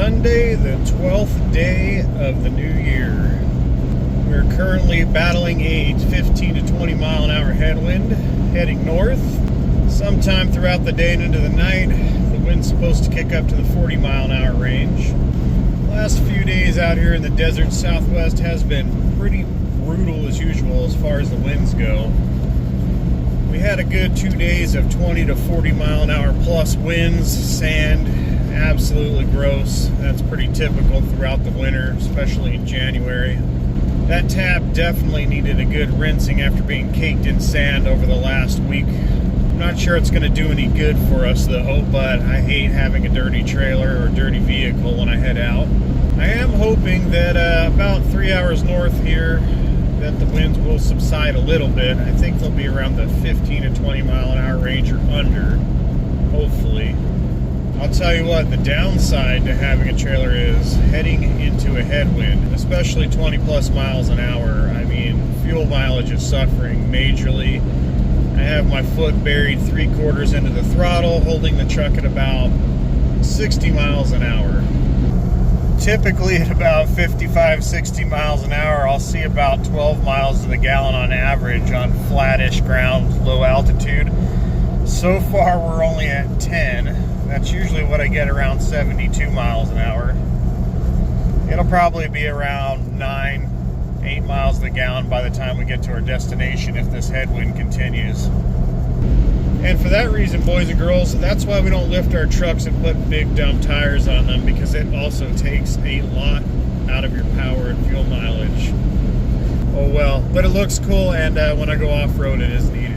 Sunday, the 12th day of the new year. We're currently battling a 15 to 20 mile an hour headwind heading north. Sometime throughout the day and into the night, the wind's supposed to kick up to the 40 mile an hour range. Last few days out here in the desert southwest has been pretty brutal as usual as far as the winds go. We had a good 2 days of 20 to 40 mile an hour plus winds, sand, absolutely gross. That's pretty typical throughout the winter, especially in January. That tap definitely needed a good rinsing after being caked in sand over the last week. I'm not sure it's going to do any good for us though, but I hate having a dirty trailer or dirty vehicle when I head out. I am hoping that about 3 hours north here that the winds will subside a little bit. I think they'll be around the 15 to 20 mile an hour range or under, hopefully. I'll tell you what, the downside to having a trailer is heading into a headwind, especially 20 plus miles an hour. I mean, fuel mileage is suffering majorly. I have my foot buried 3/4 into the throttle, holding the truck at about 60 miles an hour. Typically at about 55, 60 miles an hour, I'll see about 12 miles to the gallon on average on flattish ground, low altitude. So far, we're only at 10. That's usually what I get around 72 miles an hour. It'll probably be around 9, 8 miles to the gallon by the time we get to our destination if this headwind continues. And for that reason, boys and girls, that's why we don't lift our trucks and put big dumb tires on them, because it also takes a lot out of your power and fuel mileage. Oh well, but it looks cool, and when I go off-road, it is needed.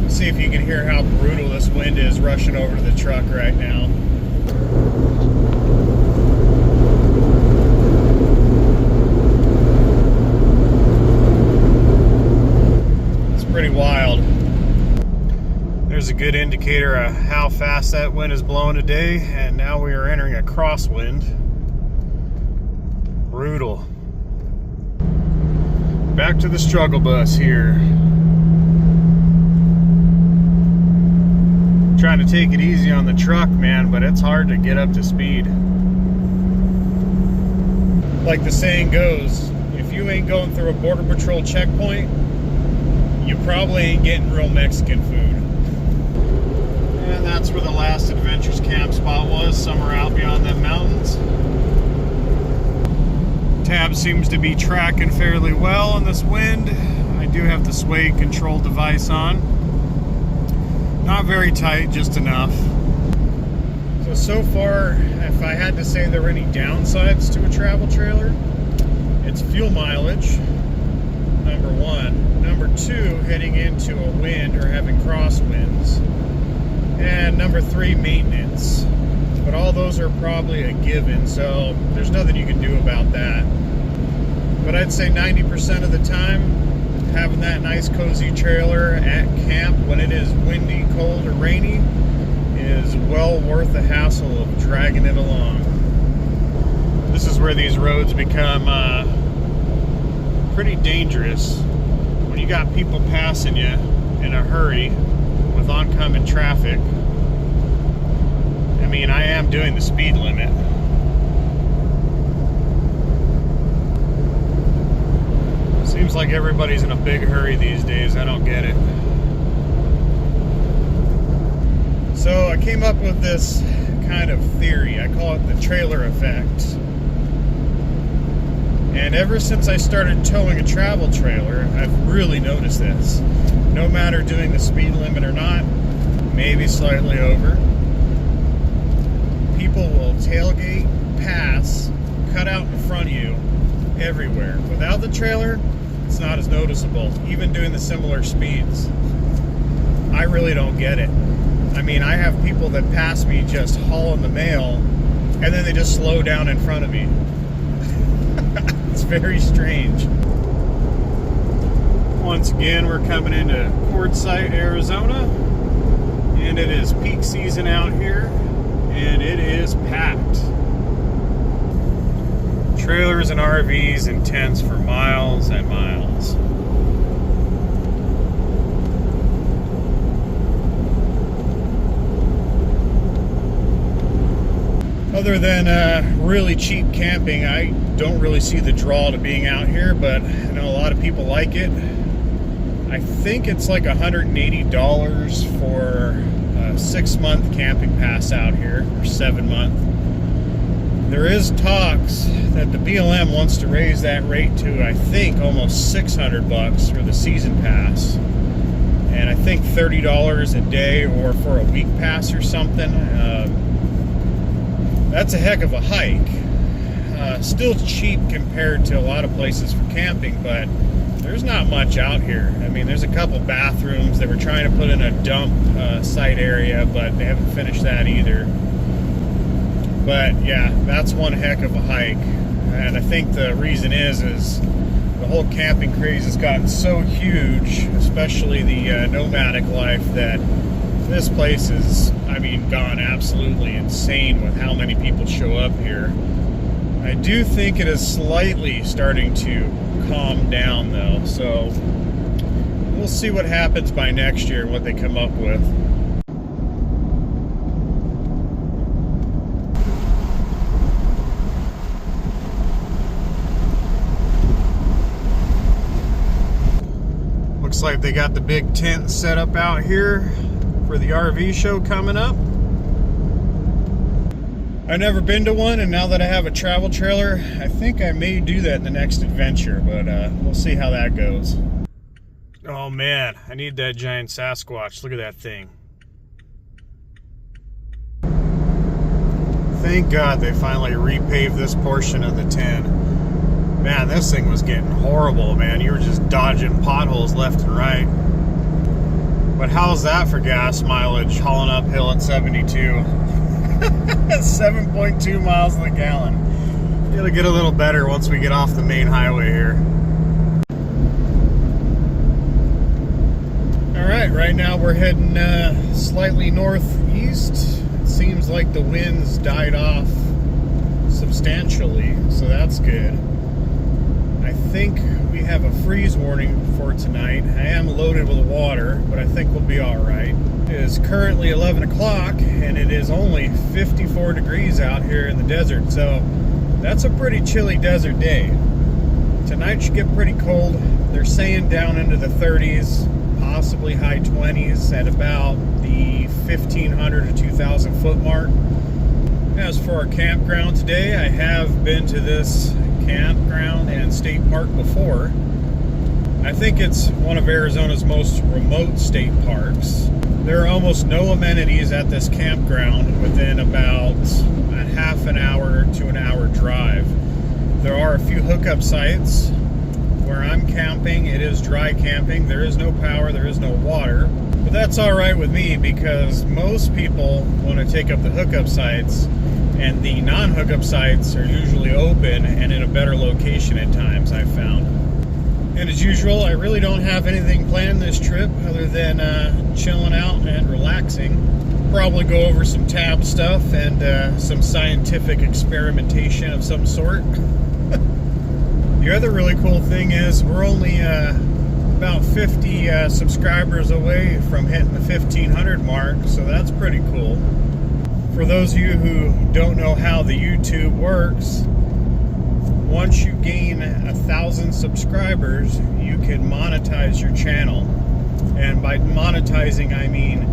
See if you can hear how brutal this wind is rushing over to the truck right now. It's pretty wild. There's a good indicator of how fast that wind is blowing today, and now we are entering a crosswind. Brutal. Back to the struggle bus here. Trying to take it easy on the truck, man, but it's hard to get up to speed. Like the saying goes, if you ain't going through a border patrol checkpoint, you probably ain't getting real Mexican food. And that's where the last Adventures camp spot was, somewhere out beyond them mountains. Tab seems to be tracking fairly well in this wind. I do have the sway control device on. Not very tight, just enough. So far, if I had to say there were any downsides to a travel trailer, it's fuel mileage, number one. Number two, heading into a wind or having crosswinds. And number three, maintenance. But all those are probably a given, so there's nothing you can do about that. But I'd say 90% of the time, having that nice cozy trailer at camp when it is windy, cold, or rainy is well worth the hassle of dragging it along. This is where these roads become pretty dangerous. When you got people passing you in a hurry with oncoming traffic. I mean, I am doing the speed limit. Seems like everybody's in a big hurry these days. I don't get it. So I came up with this kind of theory. I call it the trailer effect. And ever since I started towing a travel trailer, I've really noticed this. No matter doing the speed limit or not, maybe slightly over, people will tailgate, pass, cut out in front of you everywhere. Without the trailer, it's not as noticeable, even doing the similar speeds. I really don't get it. I mean, I have people that pass me just hauling the mail, and then they just slow down in front of me. It's very strange. Once again, we're coming into Quartzsite, Arizona, and it is peak season out here, and it is packed. Trailers and RVs and tents for miles and miles. Other than really cheap camping, I don't really see the draw to being out here, but I know a lot of people like it. I think it's like $180 for a 6-month camping pass out here, or 7-month. There is talks that the BLM wants to raise that rate to, I think, almost $600 for the season pass. And I think $30 a day or for a week pass or something. That's a heck of a hike. Still cheap compared to a lot of places for camping, but there's not much out here. I mean, there's a couple bathrooms. They were trying to put in a dump site area, but they haven't finished that either. But yeah, that's one heck of a hike. And I think the reason is the whole camping craze has gotten so huge, especially the nomadic life, that this place is, I mean, gone absolutely insane with how many people show up here. I do think it is slightly starting to calm down though, so we'll see what happens by next year and what they come up with. Looks like they got the big tent set up out here for the RV show coming up. I've never been to one, and now that I have a travel trailer, I think I may do that in the next adventure, but we'll see how that goes. Oh man, I need that giant Sasquatch. Look at that thing. Thank God they finally repaved this portion of the 10. Man, this thing was getting horrible, man. You were just dodging potholes left and right. But how's that for gas mileage, hauling uphill at 72? 7.2 miles to the gallon. It'll get a little better once we get off the main highway here. Alright, right now we're heading slightly northeast. It seems like the winds died off substantially, so that's good. I think we have a freeze warning for tonight. I am loaded with water, but I think we'll be alright. It is currently 11 o'clock, and it is only 54 degrees out here in the desert, so that's a pretty chilly desert day. Tonight should get pretty cold. They're saying down into the 30s, possibly high 20s at about the 1,500 to 2,000 foot mark. As for our campground today, I have been to this campground and state park before. I think it's one of Arizona's most remote state parks. There are almost no amenities at this campground within about a half an hour to an hour drive. There are a few hookup sites. Where I'm camping, it is dry camping. There is no power, there is no water. But that's alright with me because most people want to take up the hookup sites, and the non-hookup sites are usually open and in a better location at times, I've found. And as usual, I really don't have anything planned this trip other than chilling out and relaxing. Probably go over some tab stuff and some scientific experimentation of some sort. The other really cool thing is we're only about 50 subscribers away from hitting the 1,500 mark, so that's pretty cool. For those of you who don't know how the YouTube works, once you gain 1,000 subscribers, you can monetize your channel. And by monetizing, I mean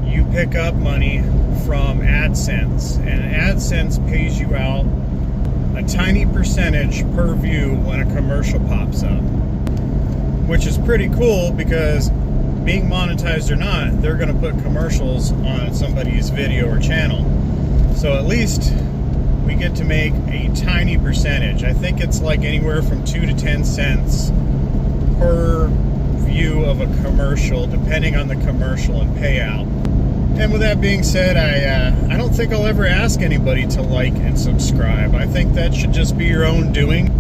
you pick up money from AdSense. And AdSense pays you out a tiny percentage per view when a commercial pops up. Which is pretty cool because being monetized or not, they're going to put commercials on somebody's video or channel. So at least we get to make a tiny percentage. I think it's like anywhere from 2 to 10 cents per view of a commercial, depending on the commercial and payout. And with that being said, I don't think I'll ever ask anybody to like and subscribe. I think that should just be your own doing.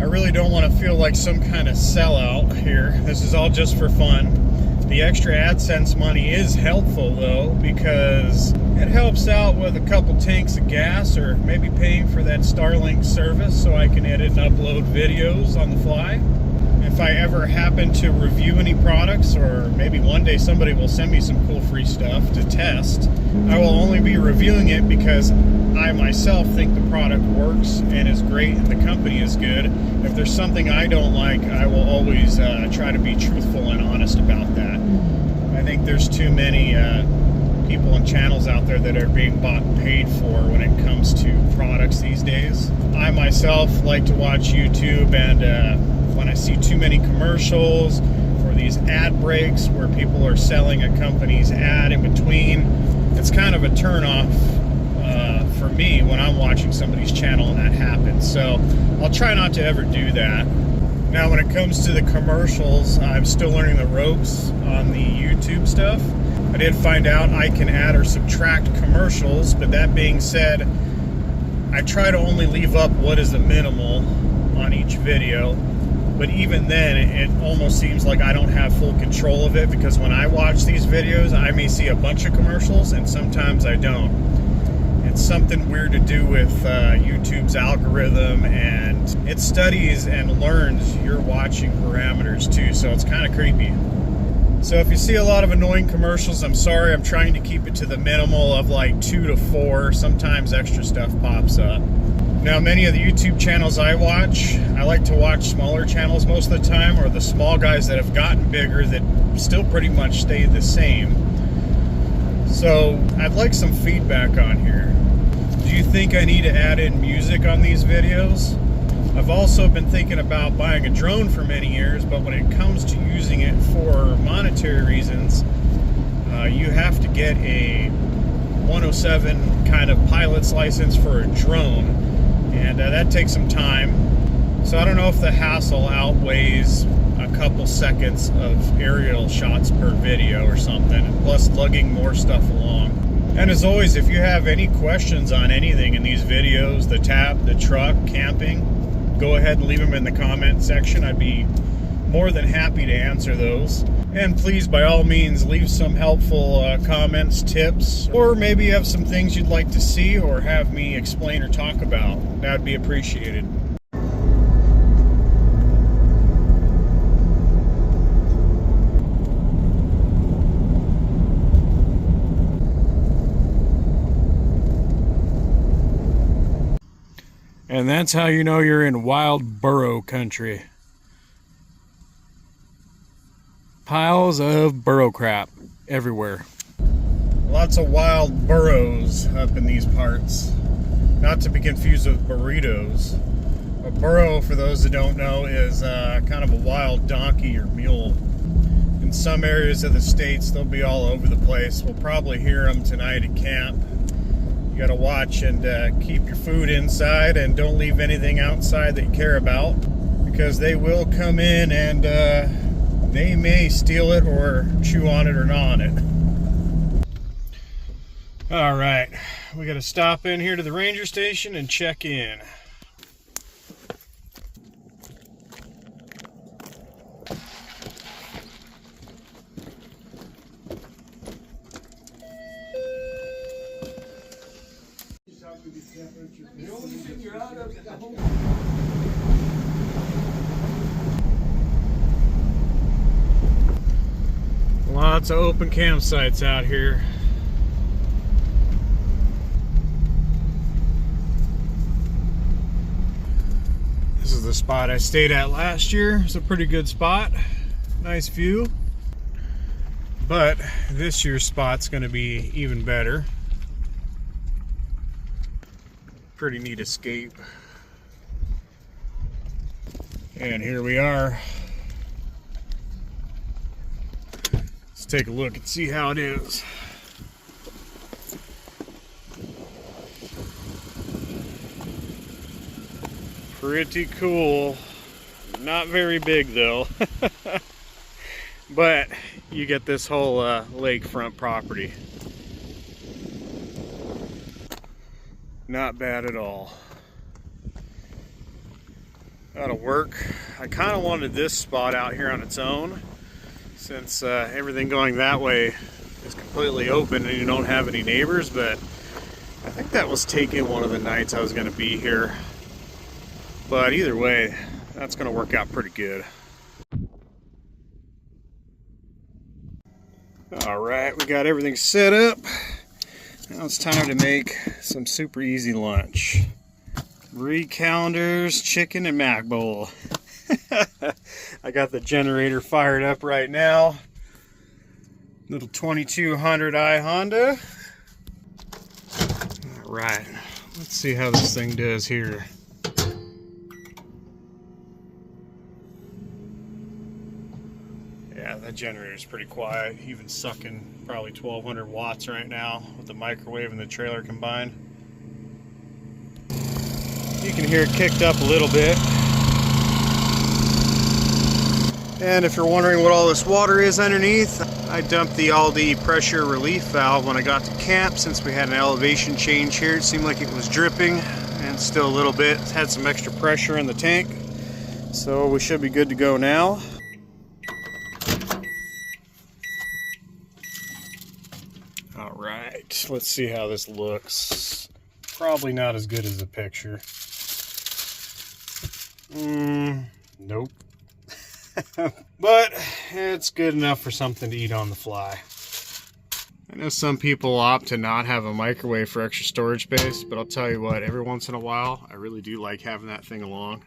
I really don't want to feel like some kind of sellout here. This is all just for fun. The extra AdSense money is helpful though, because it helps out with a couple tanks of gas, or maybe paying for that Starlink service so I can edit and upload videos on the fly. And if I ever happen to review any products, or maybe one day somebody will send me some cool free stuff to test, I will only be reviewing it because I myself think the product works and is great and the company is good. If there's something I don't like, I will always try to be truthful and honest about that. I think there's too many people and channels out there that are being bought and paid for when it comes to products these days. I myself like to watch YouTube, and when I see too many commercials or these ad breaks where people are selling a company's ad in between, it's kind of a turn-off for me when I'm watching somebody's channel and that happens. So I'll try not to ever do that. Now, when it comes to the commercials, I'm still learning the ropes on the YouTube stuff. I did find out I can add or subtract commercials, but that being said, I try to only leave up what is the minimal on each video. But even then, it almost seems like I don't have full control of it, because when I watch these videos, I may see a bunch of commercials and sometimes I don't. It's something weird to do with YouTube's algorithm, and it studies and learns your watching parameters too, so it's kind of creepy. So if you see a lot of annoying commercials, I'm sorry. I'm trying to keep it to the minimal of like 2 to 4. Sometimes extra stuff pops up. Now, many of the YouTube channels I watch, I like to watch smaller channels most of the time, or the small guys that have gotten bigger that still pretty much stay the same. So I'd like some feedback on here. Do you think I need to add in music on these videos? I've also been thinking about buying a drone for many years, but when it comes to using it for monetary reasons, you have to get a 107 kind of pilot's license for a drone, and that takes some time. So I don't know if the hassle outweighs a couple seconds of aerial shots per video or something, plus lugging more stuff along. And as always, if you have any questions on anything in these videos, the tab, the truck, camping, go ahead and leave them in the comment section. I'd be more than happy to answer those. And please, by all means, leave some helpful comments, tips, or maybe you have some things you'd like to see or have me explain or talk about. That'd be appreciated. And that's how you know you're in wild burro country. Piles of burro crap everywhere. Lots of wild burros up in these parts. Not to be confused with burritos. A burro, for those that don't know, is kind of a wild donkey or mule. In some areas of the states, they'll be all over the place. We'll probably hear them tonight at camp. You gotta watch and keep your food inside, and don't leave anything outside that you care about, because they will come in and they may steal it or chew on it or gnaw on it. All right, we gotta stop in here to the ranger station and check in. Lots of open campsites out here. This is the spot I stayed at last year. It's a pretty good spot. Nice view. But this year's spot's going to be even better. Pretty neat escape. And here we are. Let's take a look and see how it is. Pretty cool. Not very big though. But you get this whole lakefront property. Not bad at all. That'll work. I kind of wanted this spot out here on its own, since everything going that way is completely open and you don't have any neighbors, but I think that was taken one of the nights I was going to be here. But either way, that's going to work out pretty good. All right, we got everything set up. Now it's time to make some super easy lunch. Read calendars, chicken, and mac bowl. I got the generator fired up right now. Little 2200i Honda. All right, let's see how this thing does here. Yeah, that generator is pretty quiet, even sucking probably 1200 watts right now with the microwave and the trailer combined. You can hear it kicked up a little bit. And if you're wondering what all this water is underneath, I dumped the Aldi pressure relief valve when I got to camp. Since we had an elevation change here, it seemed like it was dripping, and still a little bit. It's had some extra pressure in the tank, so we should be good to go now. All right, let's see how this looks. Probably not as good as the picture. Nope. But it's good enough for something to eat on the fly. I know some people opt to not have a microwave for extra storage space, but I'll tell you what, every once in a while, I really do like having that thing along.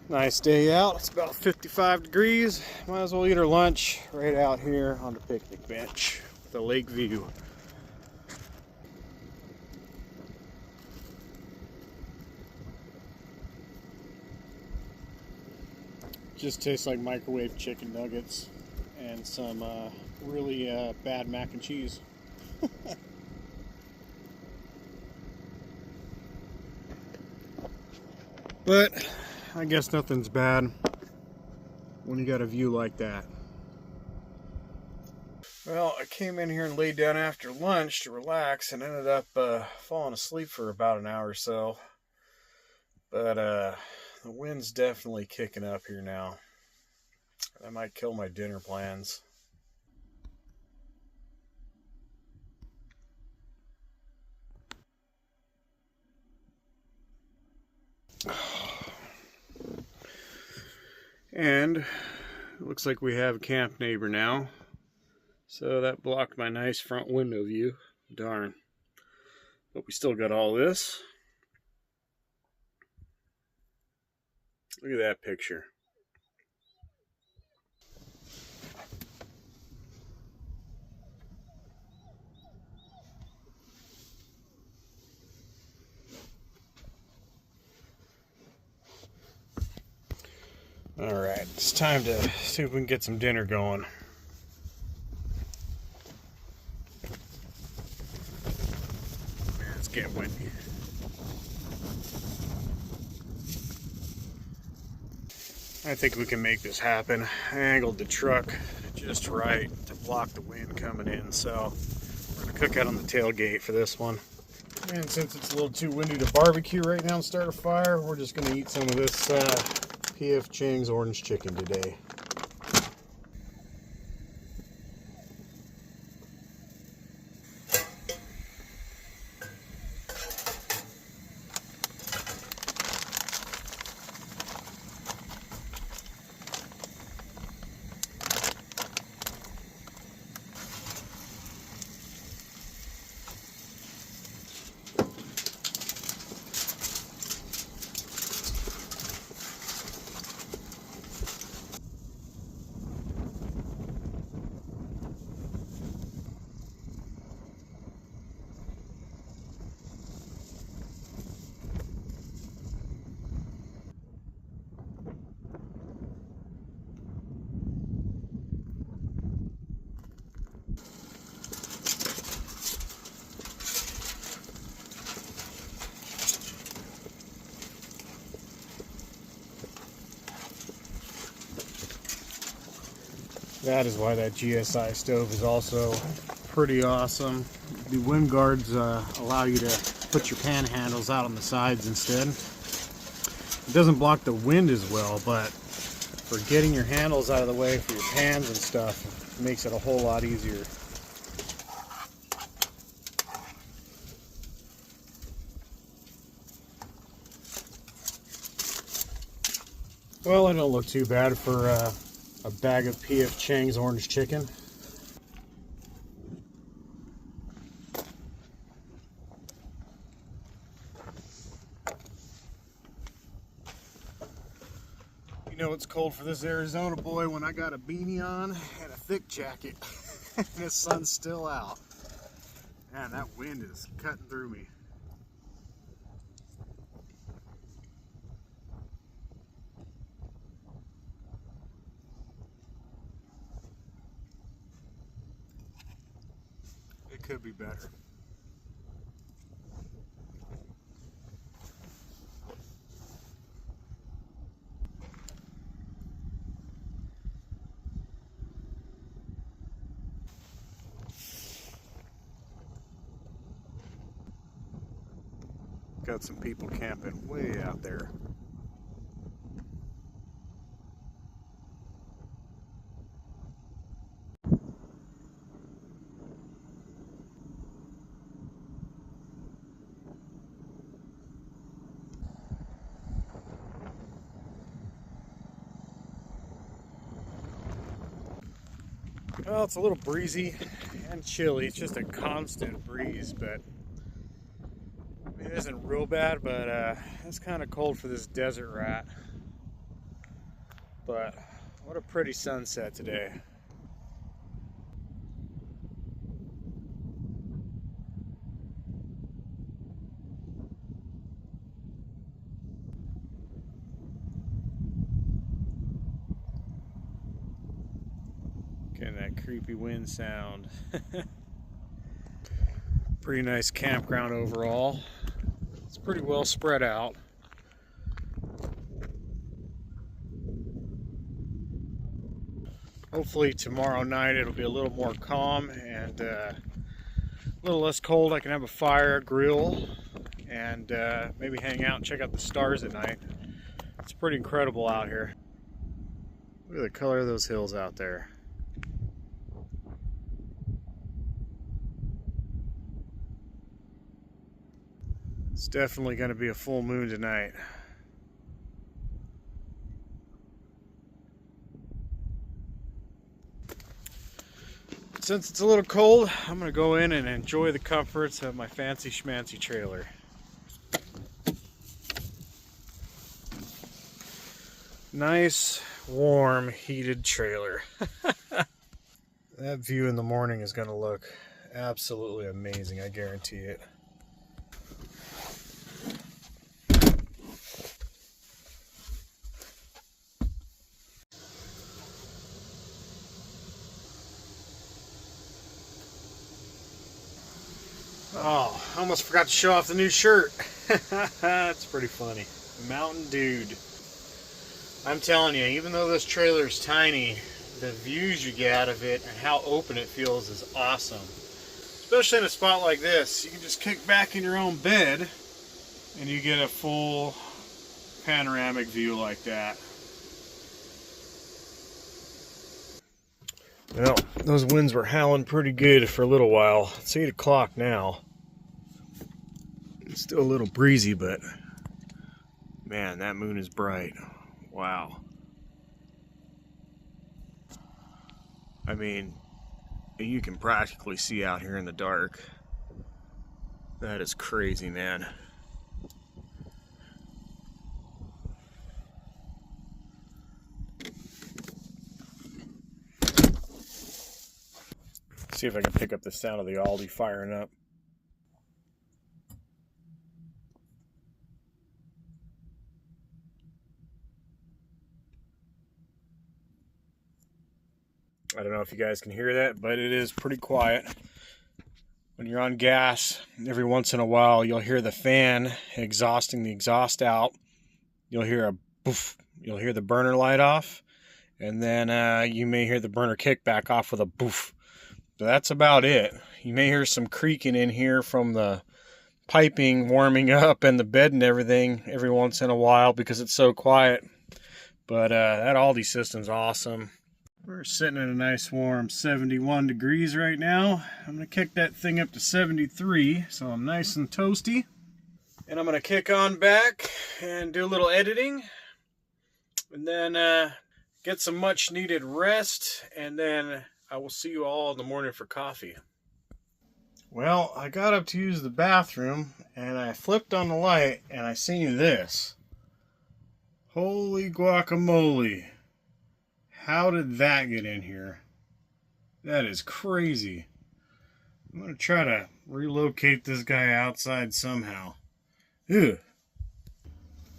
Nice day out. It's about 55 degrees. Might as well eat our lunch right out here on the picnic bench with a lake view. Just tastes like microwave chicken nuggets and some really bad mac and cheese. But I guess nothing's bad when you got a view like that. Well, I came in here and laid down after lunch to relax and ended up falling asleep for about an hour or so. But the wind's definitely kicking up here now. That might kill my dinner plans. And it looks like we have a camp neighbor now. So that blocked my nice front window view. Darn. But we still got all this. Look at that picture. Alright, it's time to see if we can get some dinner going. Man, it's getting windy. I think we can make this happen. I angled the truck just right to block the wind coming in, so we're going to cook out on the tailgate for this one. And since it's a little too windy to barbecue right now and start a fire, we're just going to eat some of this P.F. Chang's orange chicken today. That is why that GSI stove is also pretty awesome. The wind guards allow you to put your pan handles out on the sides instead. It doesn't block the wind as well, but for getting your handles out of the way for your pans and stuff, it makes it a whole lot easier. Well, it don't look too bad for a bag of P.F. Chang's orange chicken. You know it's cold for this Arizona boy when I got a beanie on and a thick jacket and the sun's still out. Man, that wind is cutting through me. It could be better. Got some people camping way out there. Well, it's a little breezy and chilly. It's just a constant breeze, but I mean, it isn't real bad, but it's kind of cold for this desert rat. But what a pretty sunset today. Getting that creepy wind sound. Pretty nice campground overall. It's pretty well spread out. Hopefully tomorrow night it'll be a little more calm and a little less cold. I can have a fire, grill, and maybe hang out and check out the stars at night. It's pretty incredible out here. Look at the color of those hills out there. It's definitely going to be a full moon tonight. Since it's a little cold, I'm going to go in and enjoy the comforts of my fancy schmancy trailer. Nice, warm, heated trailer. That view in the morning is going to look absolutely amazing, I guarantee it. Oh, I almost forgot to show off the new shirt. That's pretty funny. Mountain Dude. I'm telling you, even though this trailer is tiny, the views you get out of it and how open it feels is awesome. Especially in a spot like this. You can just kick back in your own bed and you get a full panoramic view like that. Well, those winds were howling pretty good for a little while. It's 8 o'clock now. It's still a little breezy, but man, that moon is bright. Wow. I mean, you can practically see out here in the dark. That is crazy, man. See if I can pick up the sound of the Aldi firing up. I don't know if you guys can hear that, but it is pretty quiet. When you're on gas, every once in a while, you'll hear the fan exhausting the exhaust out. You'll hear a boof. You'll hear the burner light off. And then you may hear the burner kick back off with a boof. So that's about it. You may hear some creaking in here from the piping warming up and the bed and everything every once in a while because it's so quiet. But that Aldi system's awesome. We're sitting at a nice warm 71 degrees right now. I'm going to kick that thing up to 73 so I'm nice and toasty. And I'm going to kick on back and do a little editing. and then get some much needed rest, and then I will see you all in the morning for coffee. Well, I got up to use the bathroom, and I flipped on the light, and I seen this. Holy guacamole. How did that get in here? That is crazy. I'm going to try to relocate this guy outside somehow. Ew.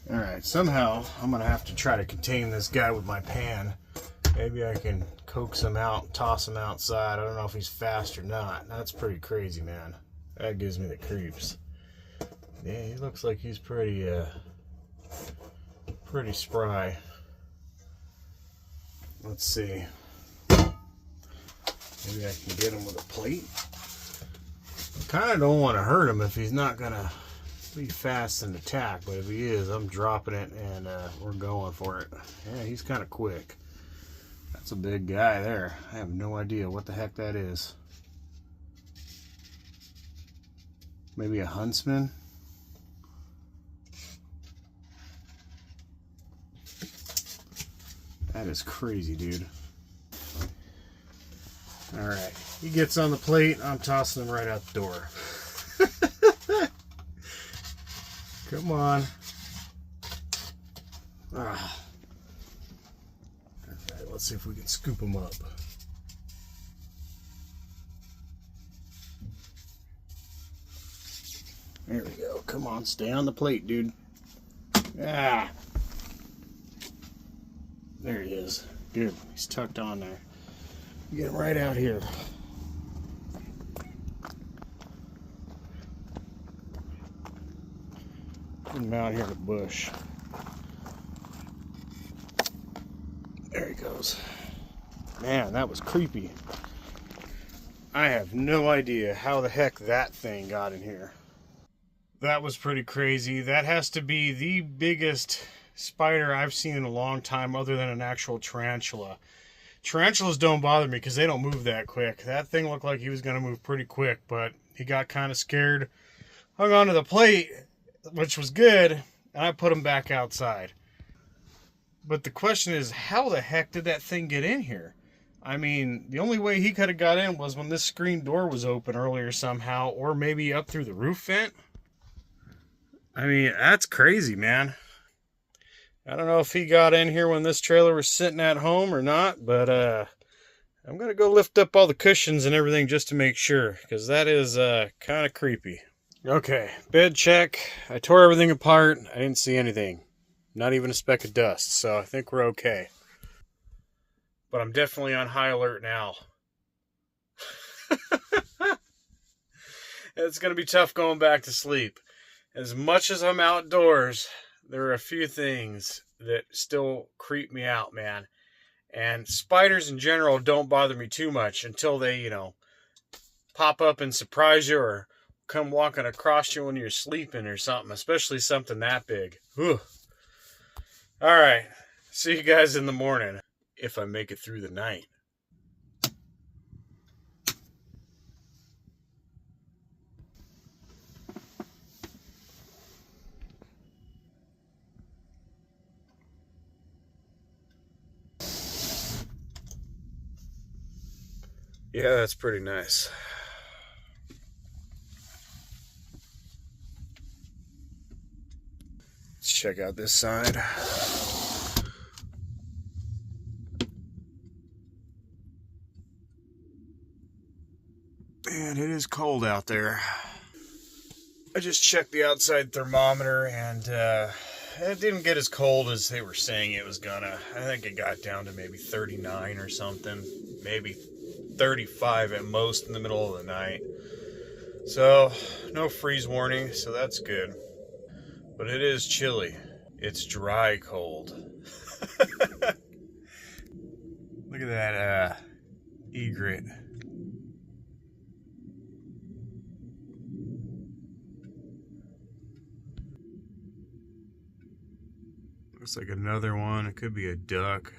Alright, somehow I'm going to have to try to contain this guy with my pan. Maybe I can coax him out, toss him outside. I don't know if he's fast or not. That's pretty crazy, man. That gives me the creeps. Yeah, he looks like he's pretty spry. Let's see. Maybe I can get him with a plate. Kind of don't want to hurt him if he's not going to be fast and attack, but if he is, I'm dropping it and we're going for it. Yeah, he's kind of quick. That's a big guy there. I have no idea what the heck that is. Maybe a huntsman? That is crazy, dude. Alright, he gets on the plate, I'm tossing him right out the door. Come on. Ah. Alright, let's see if we can scoop him up. There we go. Come on, stay on the plate, dude. Ah. There he is. Good. He's tucked on there. Get him right out here. Put him out here in the bush. There he goes. Man, that was creepy. I have no idea how the heck that thing got in here. That was pretty crazy. That has to be the biggest spider I've seen in a long time other than an actual tarantula. Tarantulas don't bother me because they don't move that quick. That thing looked like he was going to move pretty quick, but he got kind of scared, hung onto the plate, which was good, and I put him back outside. But the question is, how the heck did that thing get in here? I mean, the only way he could have got in was when this screen door was open earlier somehow, or maybe up through the roof vent. I mean, that's crazy, man. I don't know if he got in here when this trailer was sitting at home or not, but I'm going to go lift up all the cushions and everything just to make sure, because that is kind of creepy. Okay, bed check. I tore everything apart. I didn't see anything. Not even a speck of dust, so I think we're okay. But I'm definitely on high alert now. It's going to be tough going back to sleep. As much as I'm outdoors, there are a few things that still creep me out, man. And spiders in general don't bother me too much until they, pop up and surprise you or come walking across you when you're sleeping or something, especially something that big. Whew. All right. See you guys in the morning, if I make it through the night. Yeah, that's pretty nice. Let's check out this side. Man, it is cold out there. I just checked the outside thermometer and it didn't get as cold as they were saying it was gonna. I think it got down to maybe 39 or something. Maybe 35 at most in the middle of the night. So, no freeze warning, so that's good. But it is chilly. It's dry cold. Look at that egret. Looks like another one. It could be a duck.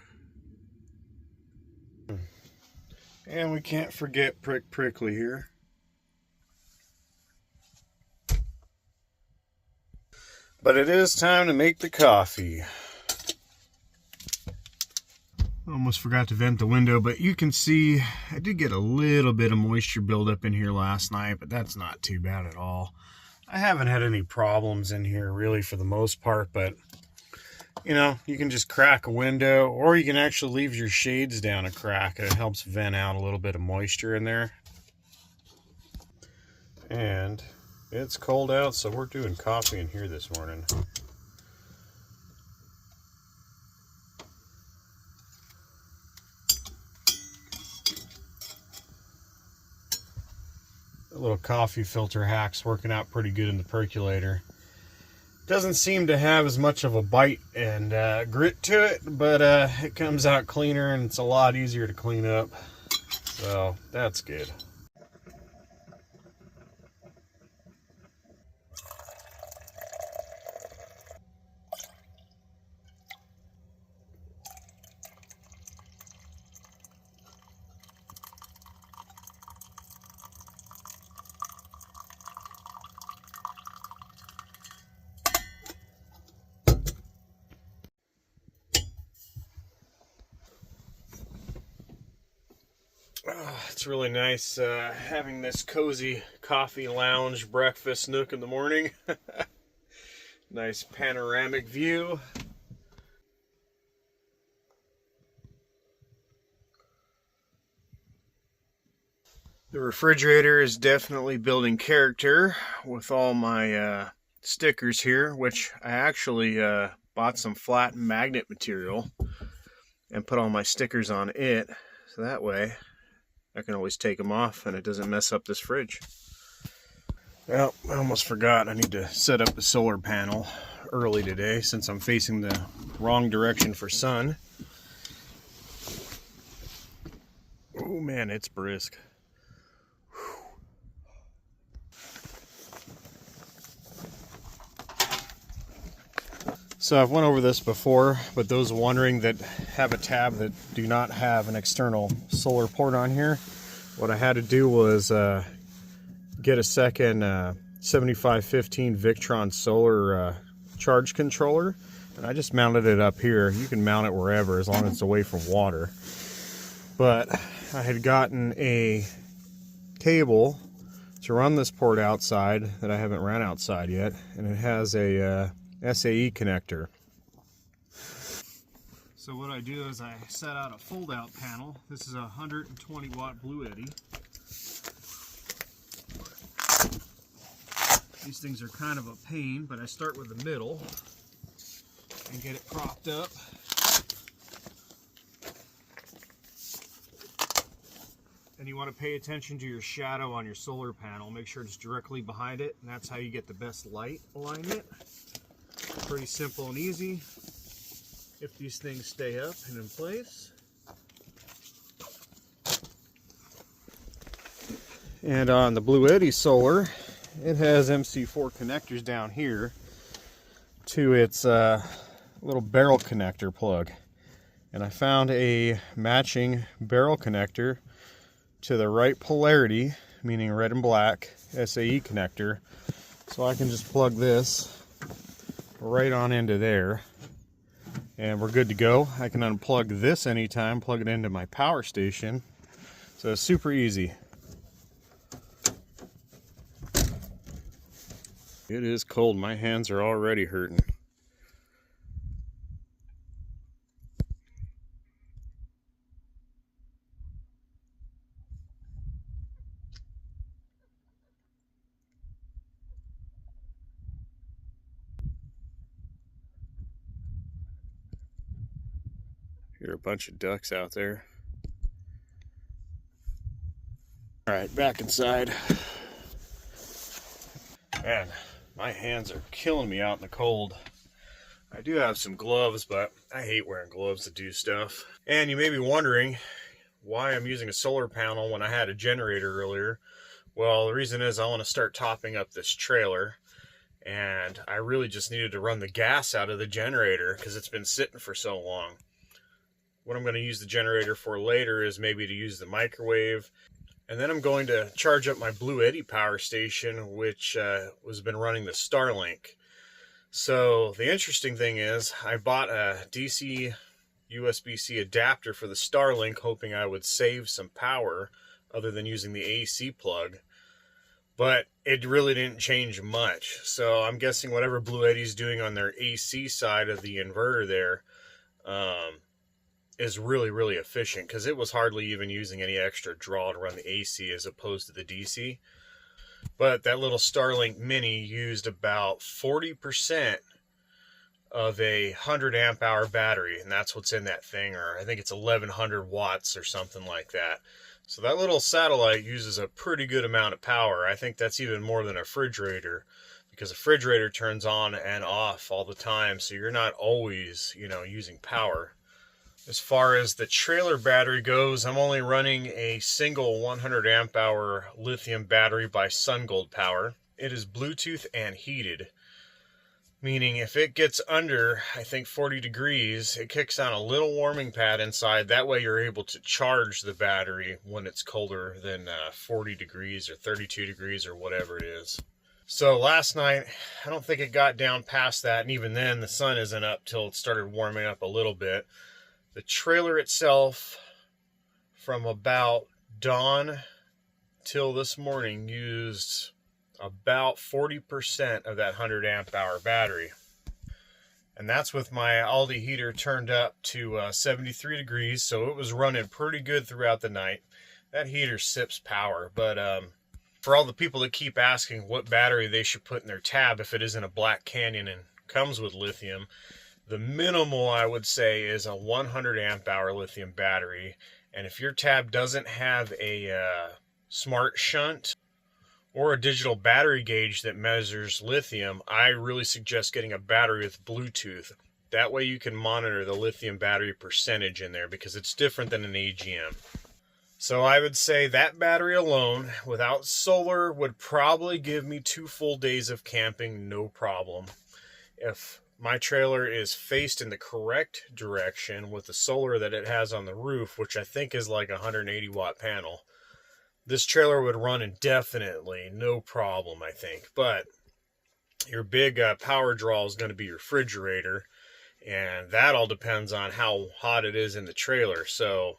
And we can't forget Prickly here. But it is time to make the coffee. Almost forgot to vent the window, but you can see I did get a little bit of moisture buildup in here last night, but that's not too bad at all. I haven't had any problems in here really for the most part, but you know, you can just crack a window, or you can actually leave your shades down a crack, and it helps vent out a little bit of moisture in there. And it's cold out, so we're doing coffee in here this morning. A little coffee filter hack's working out pretty good in the percolator. Doesn't seem to have as much of a bite and grit to it, but it comes out cleaner and it's a lot easier to clean up. So that's good. It's really nice having this cozy coffee lounge breakfast nook in the morning. Nice panoramic view. The refrigerator is definitely building character with all my stickers here, which I actually bought some flat magnet material and put all my stickers on it, so that way I can always take them off and it doesn't mess up this fridge. Well, I almost forgot. I need to set up the solar panel early today since I'm facing the wrong direction for sun. Oh man, it's brisk. So I've went over this before, but those wondering that have a tab that do not have an external solar port on here, what I had to do was get a second 7515 Victron solar charge controller, and I just mounted it up here. You can mount it wherever as long as it's away from water. But I had gotten a cable to run this port outside that I haven't ran outside yet, and it has a SAE connector. So what I do is I set out a fold-out panel. This is a 120 watt Blue Eddy. These things are kind of a pain, but I start with the middle and get it propped up. And you want to pay attention to your shadow on your solar panel. Make sure it's directly behind it, and that's how you get the best light alignment. Pretty simple and easy if these things stay up and in place. And on the Blue Eddy solar, it has MC4 connectors down here to its little barrel connector plug. And I found a matching barrel connector to the right polarity, meaning red and black, SAE connector. So I can just plug this right on into there and we're good to go. I can unplug this anytime, plug it into my power station. So it's super easy. It is cold. My hands are already hurting. Here are a bunch of ducks out there. All right, back inside. Man, my hands are killing me out in the cold. I do have some gloves, but I hate wearing gloves to do stuff. And you may be wondering why I'm using a solar panel when I had a generator earlier. Well, the reason is I want to start topping up this trailer, and I really just needed to run the gas out of the generator because it's been sitting for so long. What I'm going to use the generator for later is maybe to use the microwave. And then I'm going to charge up my Blue Eddy power station, which has been running the Starlink. So the interesting thing is I bought a DC USB-C adapter for the Starlink, hoping I would save some power other than using the AC plug. But it really didn't change much. So I'm guessing whatever Blue Yeti's doing on their AC side of the inverter there is really, really efficient, because it was hardly even using any extra draw to run the AC as opposed to the DC. But that little Starlink Mini used about 40% of a 100 amp hour battery, and that's what's in that thing, or I think it's 1100 watts or something like that. So that little satellite uses a pretty good amount of power. I think that's even more than a refrigerator, because a refrigerator turns on and off all the time, so you're not always, using power. As far as the trailer battery goes, I'm only running a single 100 amp hour lithium battery by SunGold Power. It is Bluetooth and heated, meaning if it gets under, I think, 40 degrees, it kicks on a little warming pad inside. That way you're able to charge the battery when it's colder than 40 degrees or 32 degrees or whatever it is. So last night, I don't think it got down past that, and even then the sun isn't up till it started warming up a little bit. The trailer itself, from about dawn till this morning, used about 40% of that 100 amp hour battery. And that's with my Aldi heater turned up to 73 degrees, so it was running pretty good throughout the night. That heater sips power, but for all the people that keep asking what battery they should put in their tab if it isn't a Black Canyon and comes with lithium, the minimal I would say is a 100 amp hour lithium battery. And if your tab doesn't have a smart shunt or a digital battery gauge that measures lithium, I really suggest getting a battery with Bluetooth. That way you can monitor the lithium battery percentage in there, because it's different than an AGM. So I would say that battery alone, without solar, would probably give me 2 full days of camping, no problem. If my trailer is faced in the correct direction with the solar that it has on the roof, which I think is like a 180 watt panel, this trailer would run indefinitely, no problem, I think. But your big power draw is going to be your refrigerator, and that all depends on how hot it is in the trailer. So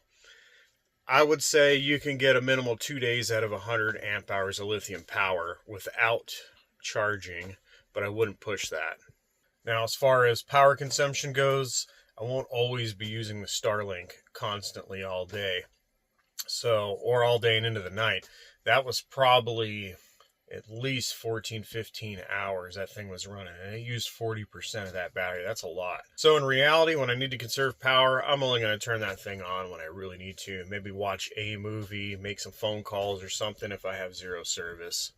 I would say you can get a minimal 2 days out of 100 amp hours of lithium power without charging, but I wouldn't push that. Now, as far as power consumption goes, I won't always be using the Starlink constantly all day. So, or all day and into the night. That was probably at least 14, 15 hours that thing was running, and it used 40% of that battery. That's a lot. So in reality, when I need to conserve power, I'm only going to turn that thing on when I really need to. Maybe watch a movie, make some phone calls or something if I have zero service.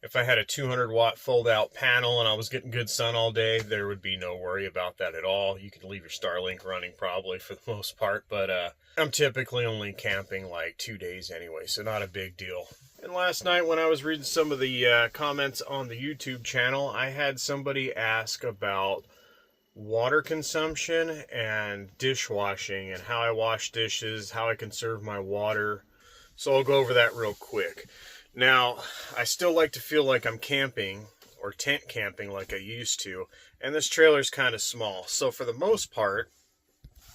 If I had a 200 watt fold out panel and I was getting good sun all day, there would be no worry about that at all. You could leave your Starlink running probably for the most part, but I'm typically only camping like 2 days anyway, so not a big deal. And last night when I was reading some of the comments on the YouTube channel, I had somebody ask about water consumption and dishwashing and how I wash dishes, how I conserve my water. So I'll go over that real quick. Now, I still like to feel like I'm camping or tent camping like I used to, and this trailer's kind of small. So for the most part,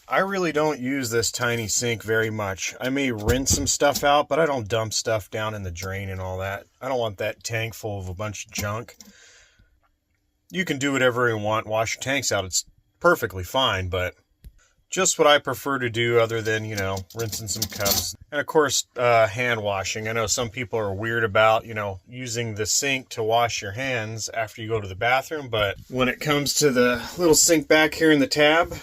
I really don't use this tiny sink very much. I may rinse some stuff out, but I don't dump stuff down in the drain and all that. I don't want that tank full of a bunch of junk. You can do whatever you want, wash your tanks out. It's perfectly fine, but just what I prefer to do other than, rinsing some cups. And of course, hand washing. I know some people are weird about, using the sink to wash your hands after you go to the bathroom, but when it comes to the little sink back here in the tab,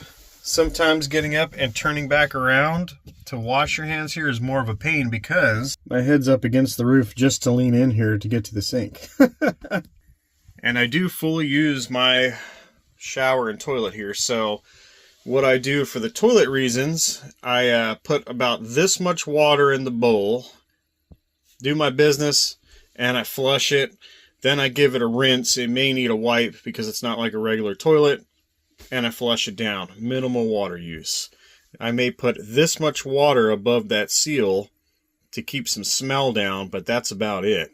sometimes getting up and turning back around to wash your hands here is more of a pain because my head's up against the roof just to lean in here to get to the sink. And I do fully use my shower and toilet here, so what I do for the toilet reasons, I put about this much water in the bowl, do my business, and I flush it. Then I give it a rinse. It may need a wipe because it's not like a regular toilet, and I flush it down. Minimal water use. I may put this much water above that seal to keep some smell down, but that's about it.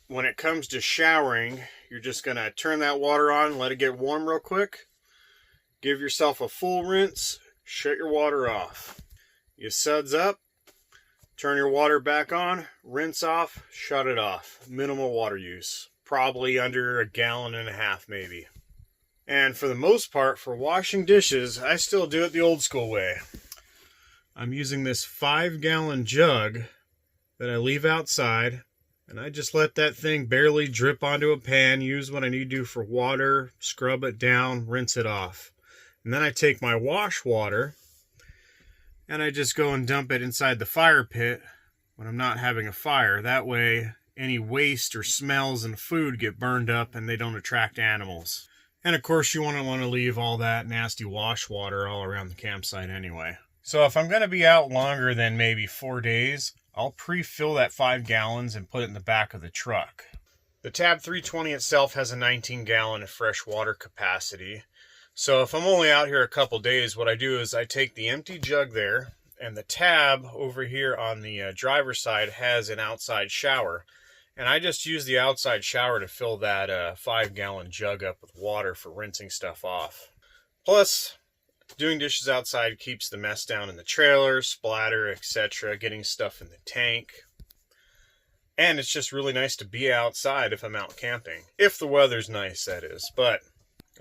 When it comes to showering, you're just going to turn that water on, let it get warm real quick. Give yourself a full rinse, shut your water off. You suds up, turn your water back on, rinse off, shut it off. Minimal water use. Probably under 1.5 gallons maybe. And for the most part, for washing dishes, I still do it the old school way. I'm using this 5-gallon jug that I leave outside, and I just let that thing barely drip onto a pan, use what I need to do for water, scrub it down, rinse it off. And then I take my wash water, and I just go and dump it inside the fire pit when I'm not having a fire. That way, any waste or smells in food get burned up and they don't attract animals. And of course, you want to leave all that nasty wash water all around the campsite anyway. So if I'm going to be out longer than maybe 4 days, I'll pre-fill that 5 gallons and put it in the back of the truck. The Tab 320 itself has a 19-gallon of fresh water capacity. So if I'm only out here a couple days, what I do is I take the empty jug there, and the Tab over here on the driver's side has an outside shower. And I just use the outside shower to fill that 5-gallon jug up with water for rinsing stuff off. Plus, doing dishes outside keeps the mess down in the trailer, splatter, etc., getting stuff in the tank. And it's just really nice to be outside if I'm out camping. If the weather's nice, that is. But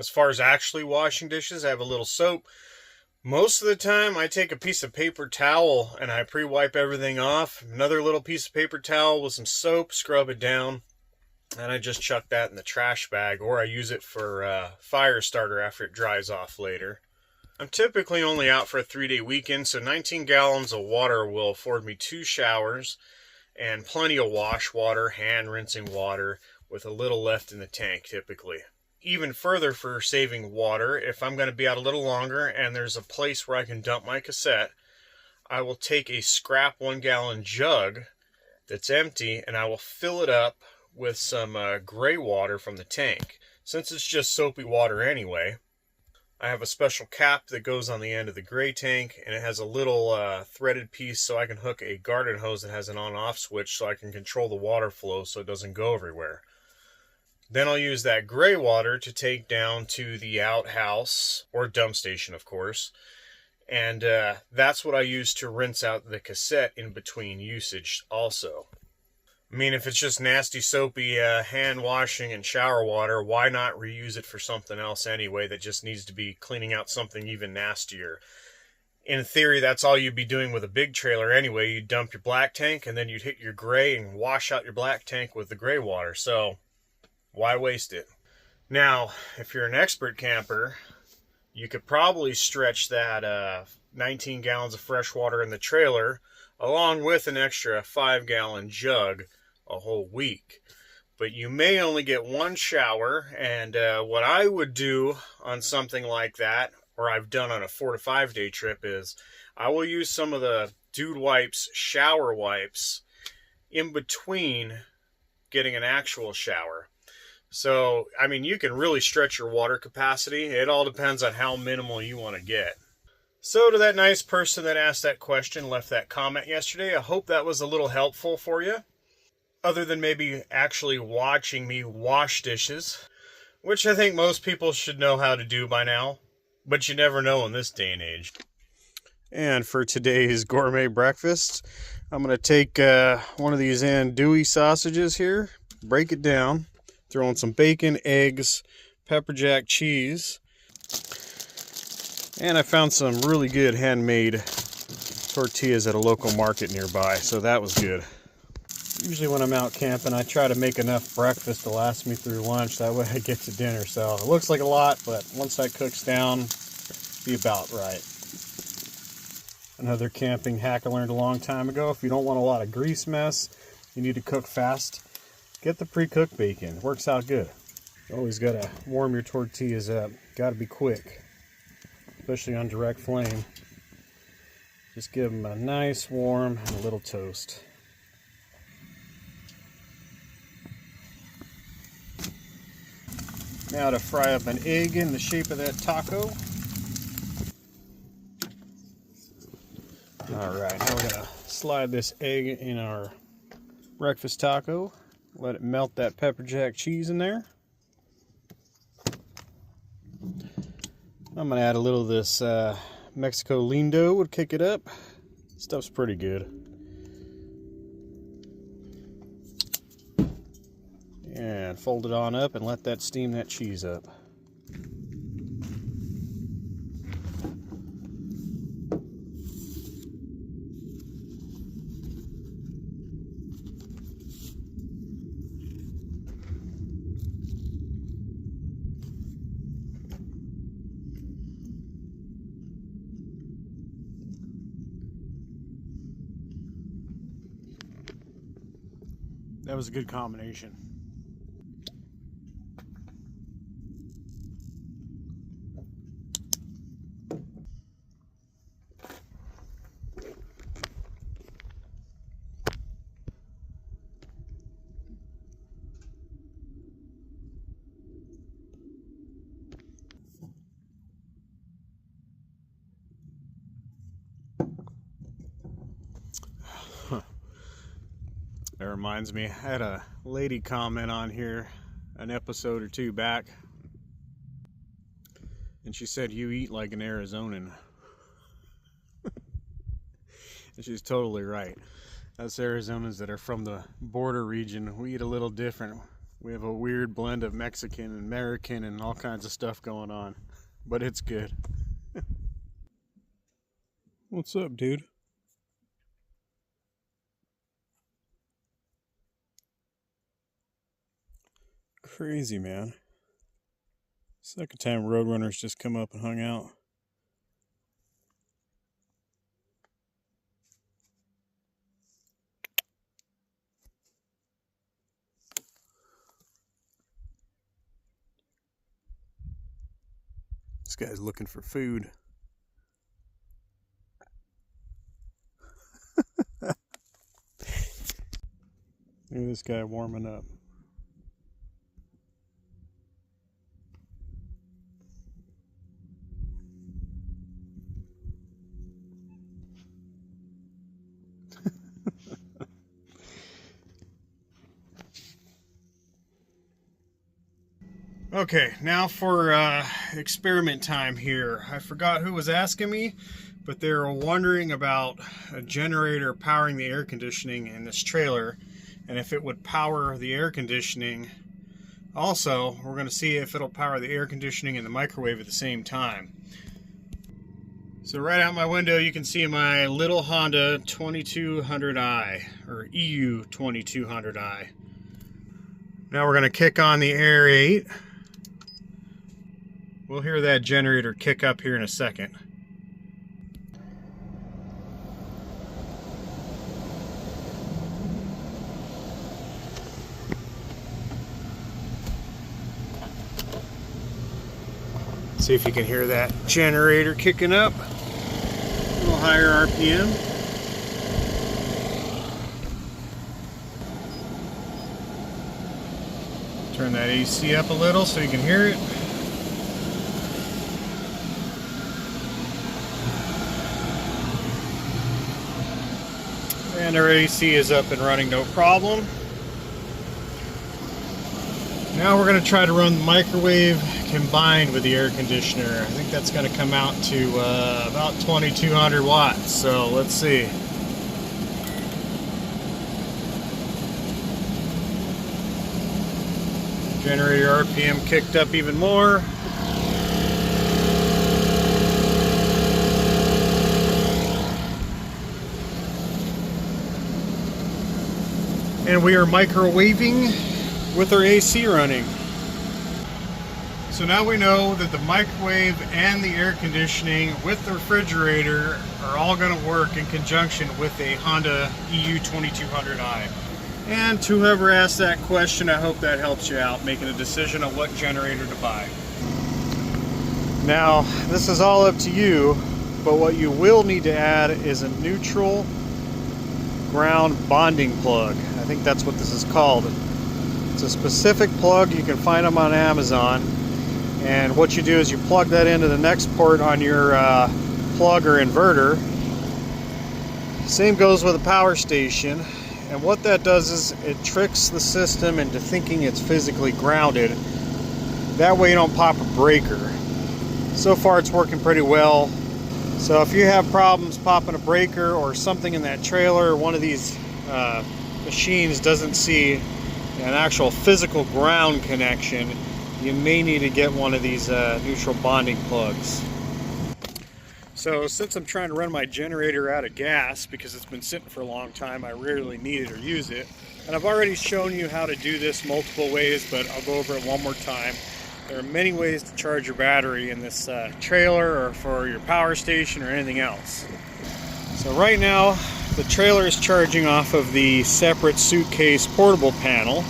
as far as actually washing dishes, I have a little soap. Most of the time, I take a piece of paper towel and I pre-wipe everything off. Another little piece of paper towel with some soap, scrub it down, and I just chuck that in the trash bag, or I use it for fire starter after it dries off later. I'm typically only out for a 3-day weekend, so 19 gallons of water will afford me 2 showers and plenty of wash water, hand rinsing water, with a little left in the tank typically. Even further for saving water, if I'm going to be out a little longer and there's a place where I can dump my cassette, I will take a scrap 1-gallon jug that's empty and I will fill it up with some gray water from the tank. Since it's just soapy water anyway, I have a special cap that goes on the end of the gray tank, and it has a little threaded piece so I can hook a garden hose that has an on-off switch so I can control the water flow so it doesn't go everywhere. Then I'll use that gray water to take down to the outhouse, or dump station of course, and that's what I use to rinse out the cassette in between usage also. I mean, if it's just nasty soapy hand washing and shower water, why not reuse it for something else anyway that just needs to be cleaning out something even nastier? In theory, that's all you'd be doing with a big trailer anyway. You'd dump your black tank and then you'd hit your gray and wash out your black tank with the gray water, so why waste it? Now, if you're an expert camper, you could probably stretch that 19 gallons of fresh water in the trailer along with an extra 5-gallon jug a whole week. But you may only get 1 shower, and what I would do on something like that, or I've done on a 4 to 5 day trip, is I will use some of the Dude Wipes shower wipes in between getting an actual shower. So, I mean, you can really stretch your water capacity. It all depends on how minimal you want to get. So, to that nice person that asked that question, left that comment yesterday, I hope that was a little helpful for you. Other than maybe actually watching me wash dishes, which I think most people should know how to do by now. But you never know in this day and age. And for today's gourmet breakfast, I'm going to take one of these andouille sausages here, break it down, throw in some bacon, eggs, pepper jack cheese, and I found some really good handmade tortillas at a local market nearby, so that was good. Usually when I'm out camping, I try to make enough breakfast to last me through lunch, that way I get to dinner. So it looks like a lot, but once that cooks down, it'll be about right. Another camping hack I learned a long time ago: if you don't want a lot of grease mess, you need to cook fast, get the pre-cooked bacon. It works out good. You always got to warm your tortillas up. Got to be quick, especially on direct flame. Just give them a nice warm and a little toast. Now to fry up an egg in the shape of that taco. Alright, now we're going to slide this egg in our breakfast taco. Let it melt that pepper jack cheese in there. I'm gonna add a little of this Mexico Lindo, would kick it up. Stuff's pretty good. And fold it on up and let that steam that cheese up. That was a good combination. That reminds me, I had a lady comment on here an episode or two back, and she said, "You eat like an Arizonan." And she's totally right. Us Arizonans that are from the border region, we eat a little different. We have a weird blend of Mexican and American and all kinds of stuff going on, but it's good. What's up, dude? Crazy, man. Second time Roadrunners just come up and hung out. This guy's looking for food. Look at this guy warming up. Okay, now for experiment time here. I forgot who was asking me, but they were wondering about a generator powering the air conditioning in this trailer, and if it would power the air conditioning. Also, we're going to see if it'll power the air conditioning and the microwave at the same time. So right out my window you can see my little Honda 2200i, or EU 2200i. Now we're going to kick on the Air 8. We'll hear that generator kick up here in a second. See if you can hear that generator kicking up. A little higher RPM. Turn that AC up a little so you can hear it. And our AC is up and running, no problem. Now we're going to try to run the microwave combined with the air conditioner. I think that's going to come out to about 2200 watts. So let's see. Generator RPM kicked up even more. And we are microwaving with our AC running. So now we know that the microwave and the air conditioning with the refrigerator are all going to work in conjunction with a Honda EU 2200i. And to whoever asked that question, I hope that helps you out making a decision on what generator to buy. Now, this is all up to you, but what you will need to add is a neutral ground bonding plug. I think that's what this is called. It's a specific plug. You can find them on Amazon, and what you do is you plug that into the next port on your plug or inverter. Same goes with a power station, and what that does is it tricks the system into thinking it's physically grounded. That way you don't pop a breaker. So far it's working pretty well. So if you have problems popping a breaker or something in that trailer, or one of these machines doesn't see an actual physical ground connection, you may need to get one of these neutral bonding plugs. So since I'm trying to run my generator out of gas because it's been sitting for a long time, I rarely need it or use it. And I've already shown you how to do this multiple ways, but I'll go over it one more time. There are many ways to charge your battery in this trailer or for your power station or anything else. So right now, the trailer is charging off of the separate suitcase portable panel.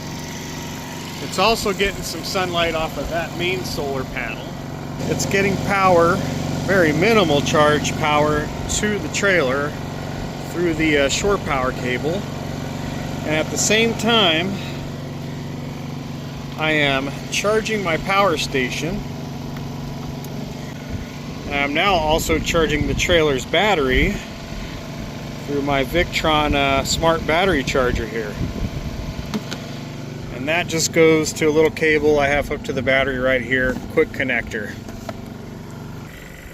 It's also getting some sunlight off of that main solar panel. It's getting power, very minimal charge power, to the trailer through the shore power cable. And at the same time, I am charging my power station. I'm now also charging the trailer's battery through my Victron smart battery charger here. And that just goes to a little cable I have hooked to the battery right here, quick connector.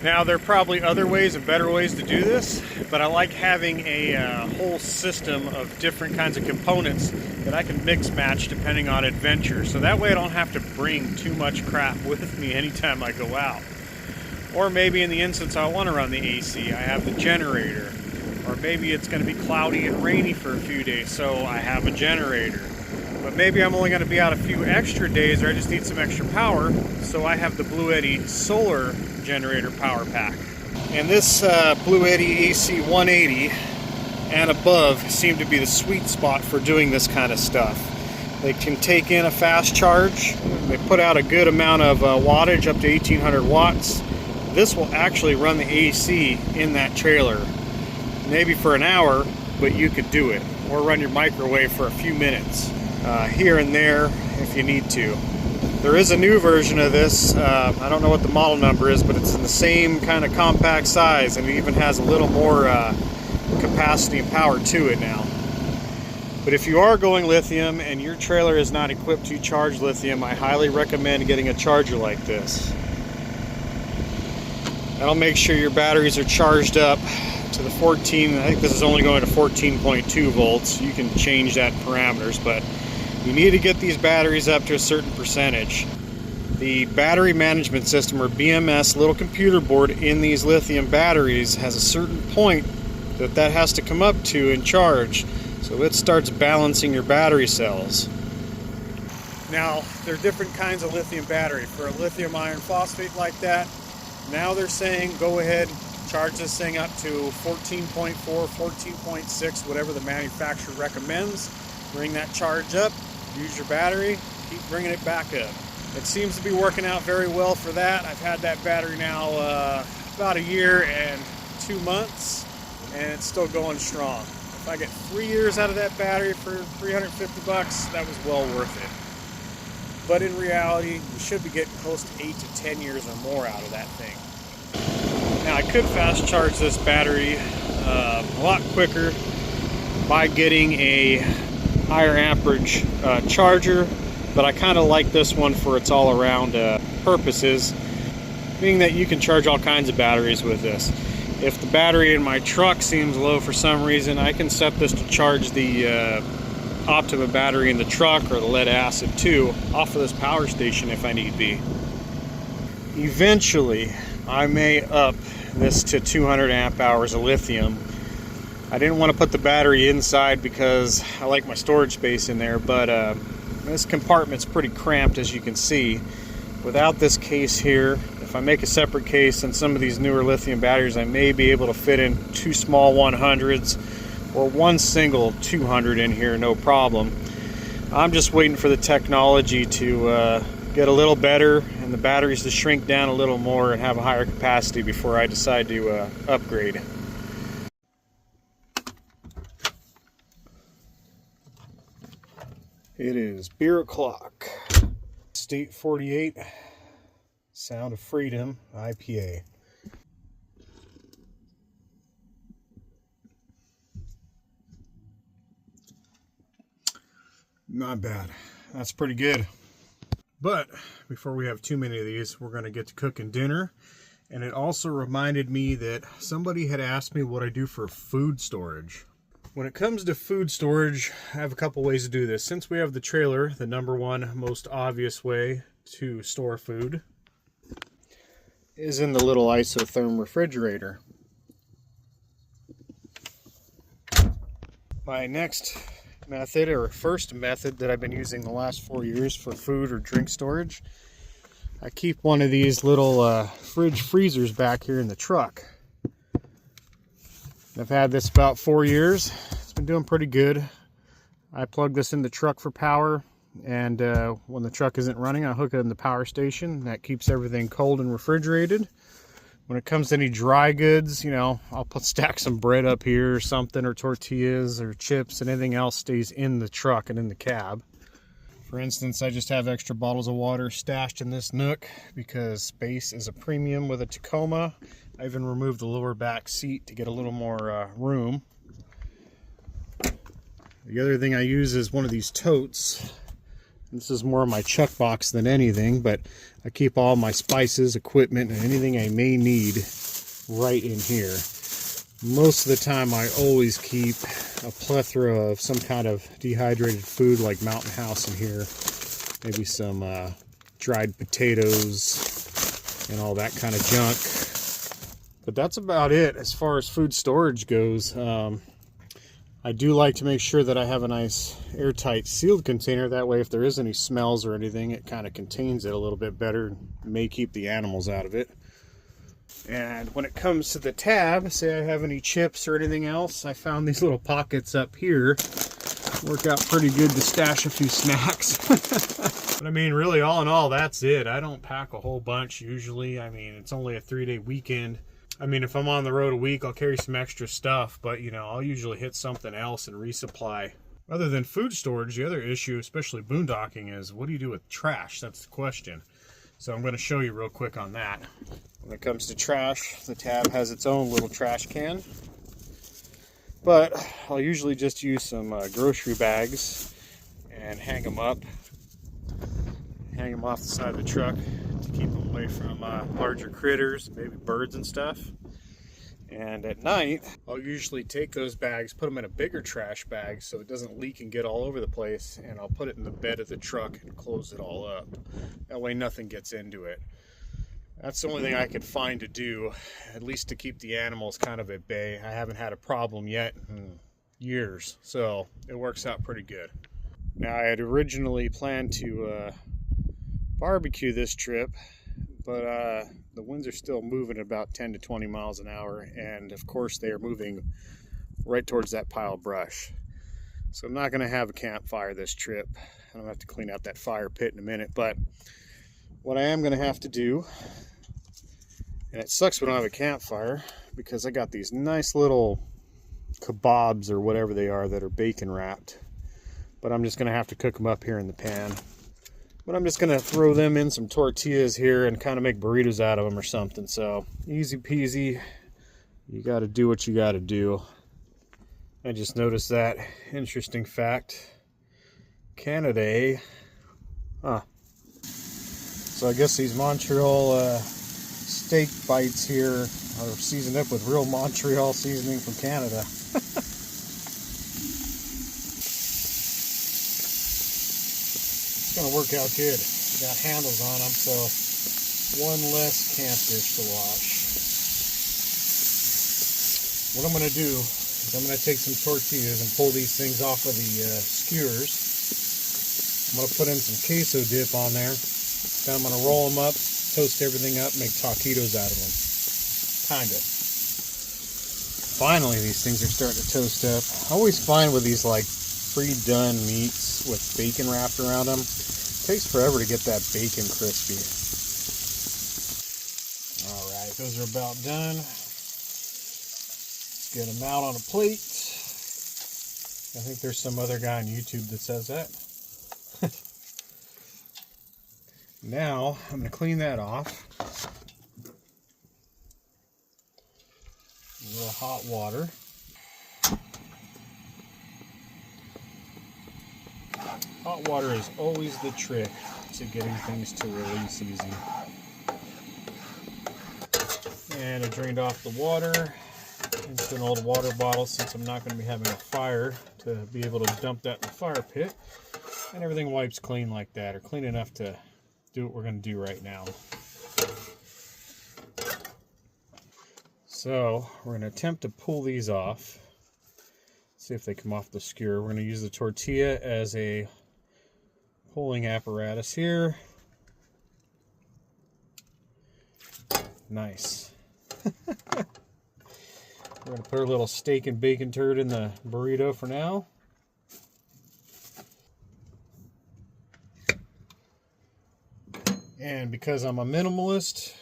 Now there are probably other ways and better ways to do this, but I like having a whole system of different kinds of components that I can mix match depending on adventure. So that way I don't have to bring too much crap with me anytime I go out. Or maybe in the instance I want to run the AC, I have the generator. Or maybe it's going to be cloudy and rainy for a few days, so I have a generator. But maybe I'm only going to be out a few extra days, or I just need some extra power, so I have the Bluetti solar generator power pack. And this Bluetti AC 180 and above seem to be the sweet spot for doing this kind of stuff. They can take in a fast charge. They put out a good amount of wattage, up to 1800 watts. This will actually run the AC in that trailer. Maybe for an hour, but you could do it. Or run your microwave for a few minutes. Here and there if you need to. There is a new version of this. I don't know what the model number is, but it's in the same kind of compact size, and it even has a little more capacity and power to it now. But if you are going lithium and your trailer is not equipped to charge lithium, I highly recommend getting a charger like this. That'll make sure your batteries are charged up to the 14, I think this is only going to 14.2 volts. You can change that parameters, but you need to get these batteries up to a certain percentage. The battery management system, or BMS, little computer board in these lithium batteries has a certain point that has to come up to in charge, so it starts balancing your battery cells. Now, there are different kinds of lithium battery. For a lithium iron phosphate like that, now they're saying go ahead, charge this thing up to 14.4, 14.6, whatever the manufacturer recommends. Bring that charge up, use your battery, keep bringing it back up. It seems to be working out very well for that. I've had that battery now about a year and 2 months, and it's still going strong. If I get 3 years out of that battery for 350 bucks, that was well worth it. But in reality, you should be getting close to 8 to 10 years or more out of that thing. Now I could fast charge this battery a lot quicker by getting a higher amperage charger, but I kind of like this one for its all-around purposes, being that you can charge all kinds of batteries with this. If the battery in my truck seems low for some reason, I can set this to charge the Optima battery in the truck, or the lead acid too, off of this power station if I need be. Eventually I may up this to 200 amp hours of lithium. I didn't want to put the battery inside because I like my storage space in there, but this compartment's pretty cramped, as you can see. Without this case here, if I make a separate case in some of these newer lithium batteries, I may be able to fit in 2 small 100s or 1 single 200 in here, no problem. I'm just waiting for the technology to get a little better and the batteries to shrink down a little more and have a higher capacity before I decide to upgrade. It is beer o'clock. State 48 Sound of Freedom IPA. Not bad. That's pretty good. But before we have too many of these, we're going to get to cooking dinner. And it also reminded me that somebody had asked me what I do for food storage. When it comes to food storage, I have a couple ways to do this. Since we have the trailer, the number one most obvious way to store food is in the little isotherm refrigerator. My next method, or first method that I've been using the last 4 years for food or drink storage, I keep one of these little fridge freezers back here in the truck. I've had this about 4 years. It's been doing pretty good. I plug this in the truck for power, and when the truck isn't running, I hook it in the power station. That keeps everything cold and refrigerated. When it comes to any dry goods, you know, I'll stack some bread up here or something, or tortillas or chips, and anything else stays in the truck and in the cab. For instance, I just have extra bottles of water stashed in this nook because space is a premium with a Tacoma. I even removed the lower back seat to get a little more room. The other thing I use is one of these totes. This is more of my chuck box than anything, but I keep all my spices, equipment, and anything I may need right in here. Most of the time I always keep a plethora of some kind of dehydrated food like Mountain House in here. Maybe some dried potatoes and all that kind of junk. But that's about it as far as food storage goes. I do like to make sure that I have a nice airtight sealed container. That way if there is any smells or anything, it kind of contains it a little bit better and may keep the animals out of it. And when it comes to the tab, say I have any chips or anything else, I found these little pockets up here. Work out pretty good to stash a few snacks. But I mean, really, all in all, that's it. I don't pack a whole bunch usually. I mean, it's only a 3-day weekend. I mean, if I'm on the road a week, I'll carry some extra stuff, but, you know, I'll usually hit something else and resupply. Other than food storage, the other issue, especially boondocking, is what do you do with trash? That's the question. So I'm going to show you real quick on that. When it comes to trash, the tab has its own little trash can. But I'll usually just use some grocery bags and hang them up. Hang them off the side of the truck to keep them away from larger critters, maybe birds and stuff. And at night, I'll usually take those bags, put them in a bigger trash bag so it doesn't leak and get all over the place, and I'll put it in the bed of the truck and close it all up. That way nothing gets into it. That's the only thing I could find to do, at least to keep the animals kind of at bay. I haven't had a problem yet in years, so it works out pretty good. Now, I had originally planned to barbecue this trip, but the winds are still moving at about 10 to 20 miles an hour, and of course they are moving right towards that pile of brush. So I'm not going to have a campfire this trip. I don't have to clean out that fire pit in a minute, but what I am going to have to do, and it sucks we don't have a campfire because I got these nice little kebabs or whatever they are that are bacon wrapped, but I'm just going to have to cook them up here in the pan. But I'm just going to throw them in some tortillas here and kind of make burritos out of them or something. So easy peasy. You got to do what you got to do. I just noticed that interesting fact. Canada. So I guess these Montreal steak bites here are seasoned up with real Montreal seasoning from Canada. It's going to work out good. We got handles on them, so one less camp dish to wash. What I'm going to do is I'm going to take some tortillas and pull these things off of the skewers. I'm going to put in some queso dip on there. Then I'm going to roll them up, toast everything up, make taquitos out of them. Kind of. Finally, these things are starting to toast up. I always find with these like pre-done meats with bacon wrapped around them, it takes forever to get that bacon crispy. Alright, those are about done. Let's get them out on a plate. I think there's some other guy on YouTube that says that. Now, I'm going to clean that off. A little hot water. Hot water is always the trick makes it getting things to release easy. And I drained off the water into an old water bottle since I'm not going to be having a fire to be able to dump that in the fire pit. And everything wipes clean like that, or clean enough to do what we're going to do right now. So we're going to attempt to pull these off. See if they come off the skewer. We're going to use the tortilla as a pulling apparatus here. Nice. We're going to put our little steak and bacon turd in the burrito for now. And because I'm a minimalist,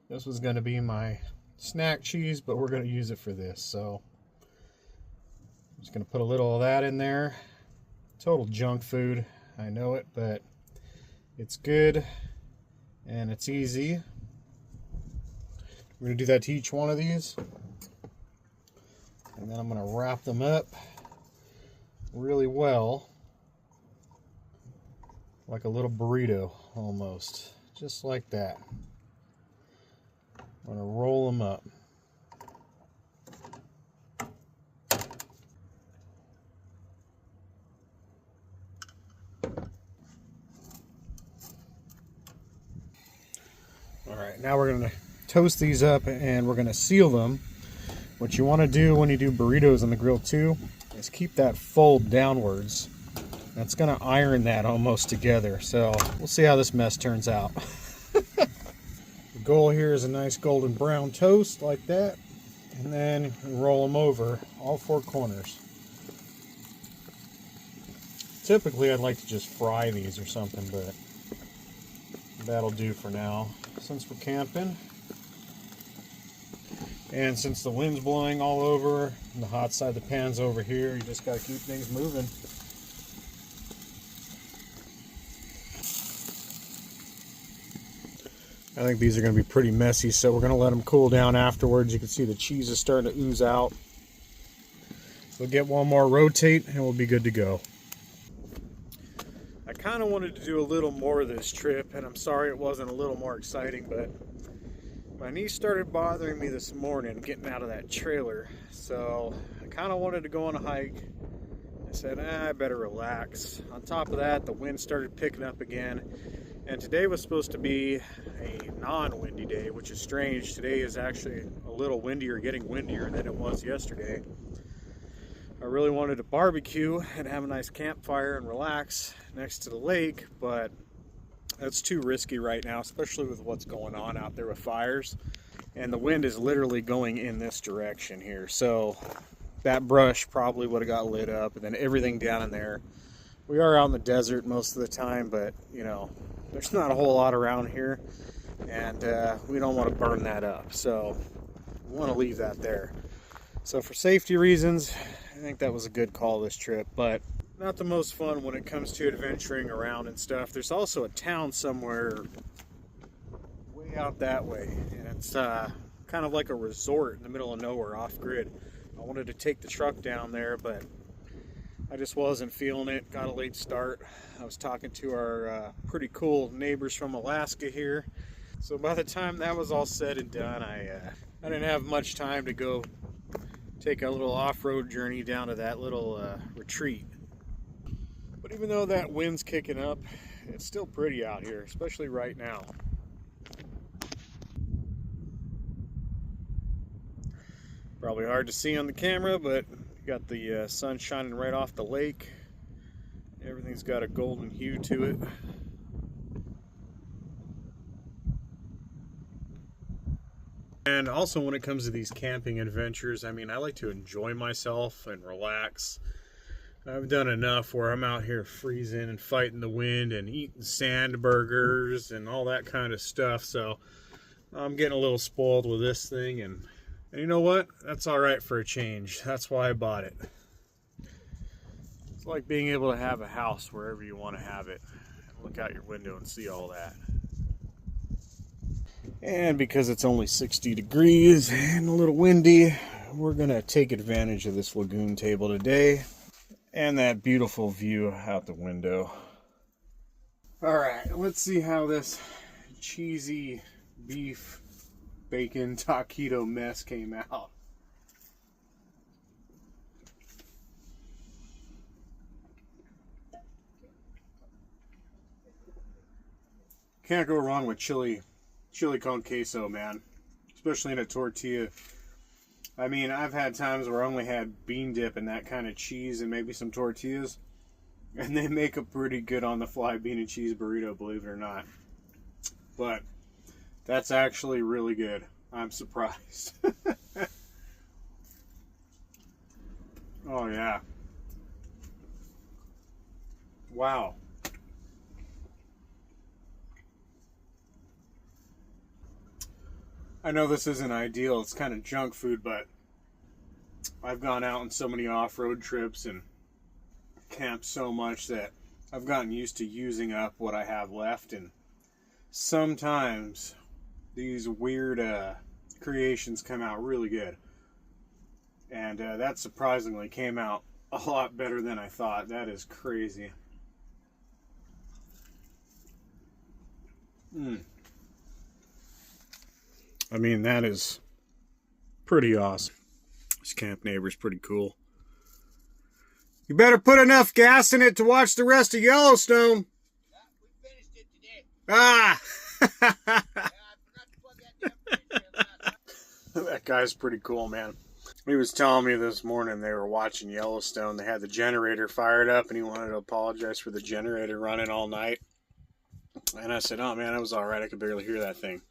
this was going to be my snack cheese, but we're going to use it for this. So I'm just going to put a little of that in there. Total junk food, I know it, but it's good and it's easy. We're going to do that to each one of these. And then I'm going to wrap them up really well, like a little burrito almost, just like that. I'm going to roll them up. All right, now we're going to toast these up and we're going to seal them. What you want to do when you do burritos on the grill too is keep that fold downwards. That's going to iron that almost together. So we'll see how this mess turns out. The goal here is a nice golden brown toast like that, and then roll them over all four corners. Typically I'd like to just fry these or something, but that'll do for now since we're camping. And since the wind's blowing all over and the hot side of the pan's over here, you just got to keep things moving. I think these are going to be pretty messy, so we're going to let them cool down afterwards. You can see the cheese is starting to ooze out. We'll get one more rotate and we'll be good to go. I kind of wanted to do a little more of this trip, and I'm sorry it wasn't a little more exciting, but my knee started bothering me this morning getting out of that trailer, so I kind of wanted to go on a hike. I said, I better relax. On top of that, the wind started picking up again, and today was supposed to be a non-windy day, which is strange. Today is actually a little windier, getting windier than it was yesterday. I really wanted to barbecue and have a nice campfire and relax next to the lake, but that's too risky right now, especially with what's going on out there with fires. And the wind is literally going in this direction here. So that brush probably would have got lit up, and then everything down in there. We are out in the desert most of the time, but you know, there's not a whole lot around here, and we don't want to burn that up. So we want to leave that there. So for safety reasons, I think that was a good call this trip, but not the most fun when it comes to adventuring around and stuff. There's also a town somewhere way out that way, and it's kind of like a resort in the middle of nowhere, off grid. I wanted to take the truck down there, but I just wasn't feeling it. Got a late start. I was talking to our pretty cool neighbors from Alaska here, so by the time that was all said and done, I didn't have much time to go take a little off-road journey down to that little retreat. But even though that wind's kicking up, it's still pretty out here, especially right now. Probably hard to see on the camera, but you got the sun shining right off the lake. Everything's got a golden hue to it. And also when it comes to these camping adventures, I mean, I like to enjoy myself and relax. I've done enough where I'm out here freezing and fighting the wind and eating sand burgers and all that kind of stuff. So I'm getting a little spoiled with this thing, and you know what? That's all right for a change. That's why I bought it. It's like being able to have a house wherever you want to have it. Look out your window and see all that. And because it's only 60 degrees and a little windy, we're going to take advantage of this lagoon table today and that beautiful view out the window. Alright, let's see how this cheesy beef bacon taquito mess came out. Can't go wrong with chili con queso, man. Especially in a tortilla. I mean, I've had times where I only had bean dip and that kind of cheese and maybe some tortillas. And they make a pretty good on-the-fly bean and cheese burrito, believe it or not. But that's actually really good. I'm surprised. Oh, yeah. Wow. I know this isn't ideal. It's kind of junk food, but I've gone out on so many off-road trips and camped so much that I've gotten used to using up what I have left, and sometimes these weird creations come out really good. And that surprisingly came out a lot better than I thought. That is crazy. I mean, that is pretty awesome. This camp neighbor's pretty cool. You better put enough gas in it to watch the rest of Yellowstone. Yeah, we finished it today. Ah! Yeah, I forgot to plug that damn That guy's pretty cool, man. He was telling me this morning they were watching Yellowstone. They had the generator fired up, and he wanted to apologize for the generator running all night. And I said, oh, man, it was all right. I could barely hear that thing.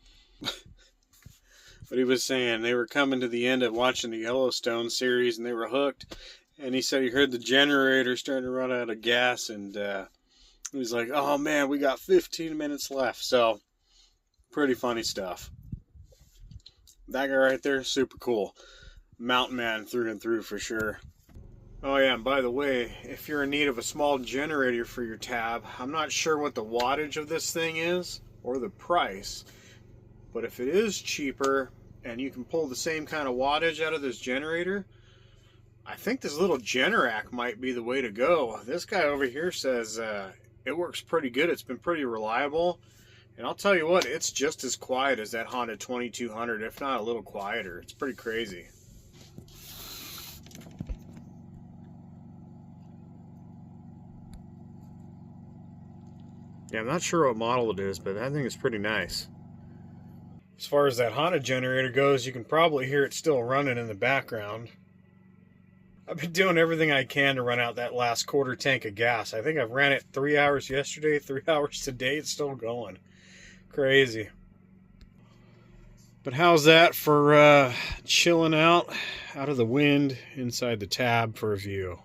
But he was saying they were coming to the end of watching the Yellowstone series, and they were hooked. And he said he heard the generator starting to run out of gas, and he was like, oh, man, we got 15 minutes left. So, pretty funny stuff. That guy right there, super cool. Mountain man through and through for sure. Oh yeah, and by the way, if you're in need of a small generator for your tab, I'm not sure what the wattage of this thing is or the price, but if it is cheaper and you can pull the same kind of wattage out of this generator, I think this little Generac might be the way to go. This guy over here says it works pretty good. It's been pretty reliable. And I'll tell you what, it's just as quiet as that Honda 2200, if not a little quieter. It's pretty crazy. Yeah, I'm not sure what model it is, but I think it's pretty nice. As far as that Honda generator goes, you can probably hear it still running in the background. I've been doing everything I can to run out that last quarter tank of gas. I think I've ran it 3 hours yesterday, 3 hours today. It's still going. Crazy. But how's that for chilling out of the wind inside the tab for a view?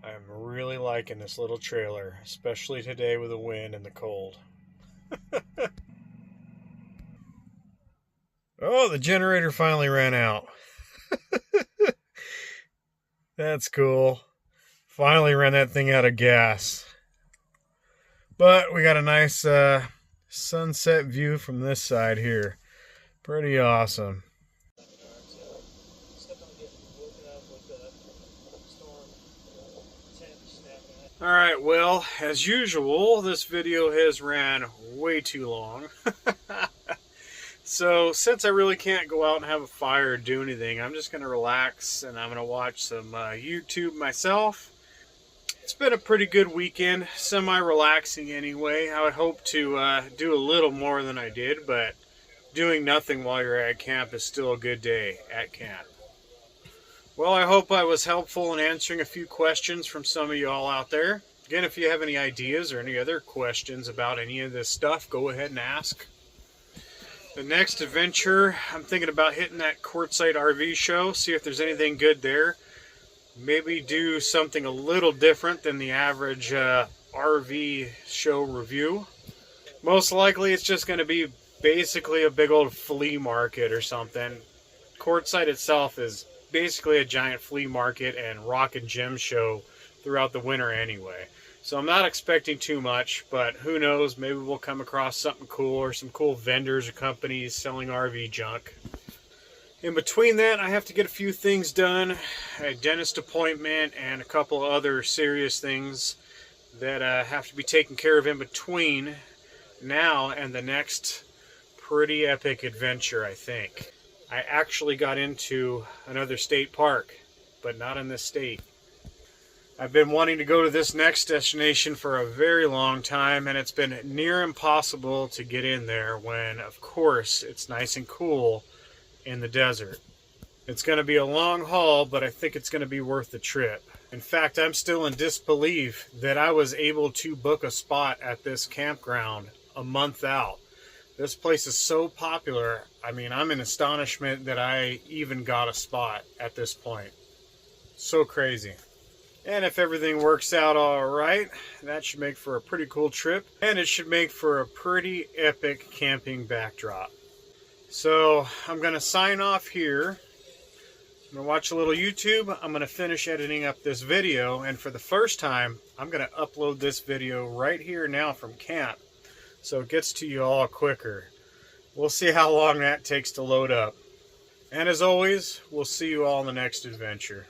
I'm really liking this little trailer, especially today with the wind and the cold. Oh, the generator finally ran out. That's cool. Finally ran that thing out of gas. But we got a nice sunset view from this side here. Pretty awesome. Alright, well, as usual, this video has ran way too long. So, since I really can't go out and have a fire or do anything, I'm just going to relax and I'm going to watch some YouTube myself. It's been a pretty good weekend, semi-relaxing anyway. I would hope to do a little more than I did, but doing nothing while you're at camp is still a good day at camp. Well, I hope I was helpful in answering a few questions from some of you all out there. Again, if you have any ideas or any other questions about any of this stuff, go ahead and ask. The next adventure, I'm thinking about hitting that Quartzsite RV show, see if there's anything good there. Maybe do something a little different than the average RV show review. Most likely it's just going to be basically a big old flea market or something. Quartzsite itself is basically a giant flea market and rock and gem show throughout the winter anyway. So I'm not expecting too much, but who knows, maybe we'll come across something cool or some cool vendors or companies selling RV junk. In between that, I have to get a few things done, a dentist appointment and a couple of other serious things that have to be taken care of in between now and the next pretty epic adventure, I think. I actually got into another state park, but not in this state. I've been wanting to go to this next destination for a very long time, and it's been near impossible to get in there when, of course, it's nice and cool in the desert. It's going to be a long haul, but I think it's going to be worth the trip. In fact, I'm still in disbelief that I was able to book a spot at this campground a month out. This place is so popular. I mean, I'm in astonishment that I even got a spot at this point. So crazy. And if everything works out all right, that should make for a pretty cool trip. And it should make for a pretty epic camping backdrop. So I'm going to sign off here. I'm going to watch a little YouTube. I'm going to finish editing up this video. And for the first time, I'm going to upload this video right here now from camp, so it gets to you all quicker. We'll see how long that takes to load up. And as always, we'll see you all in the next adventure.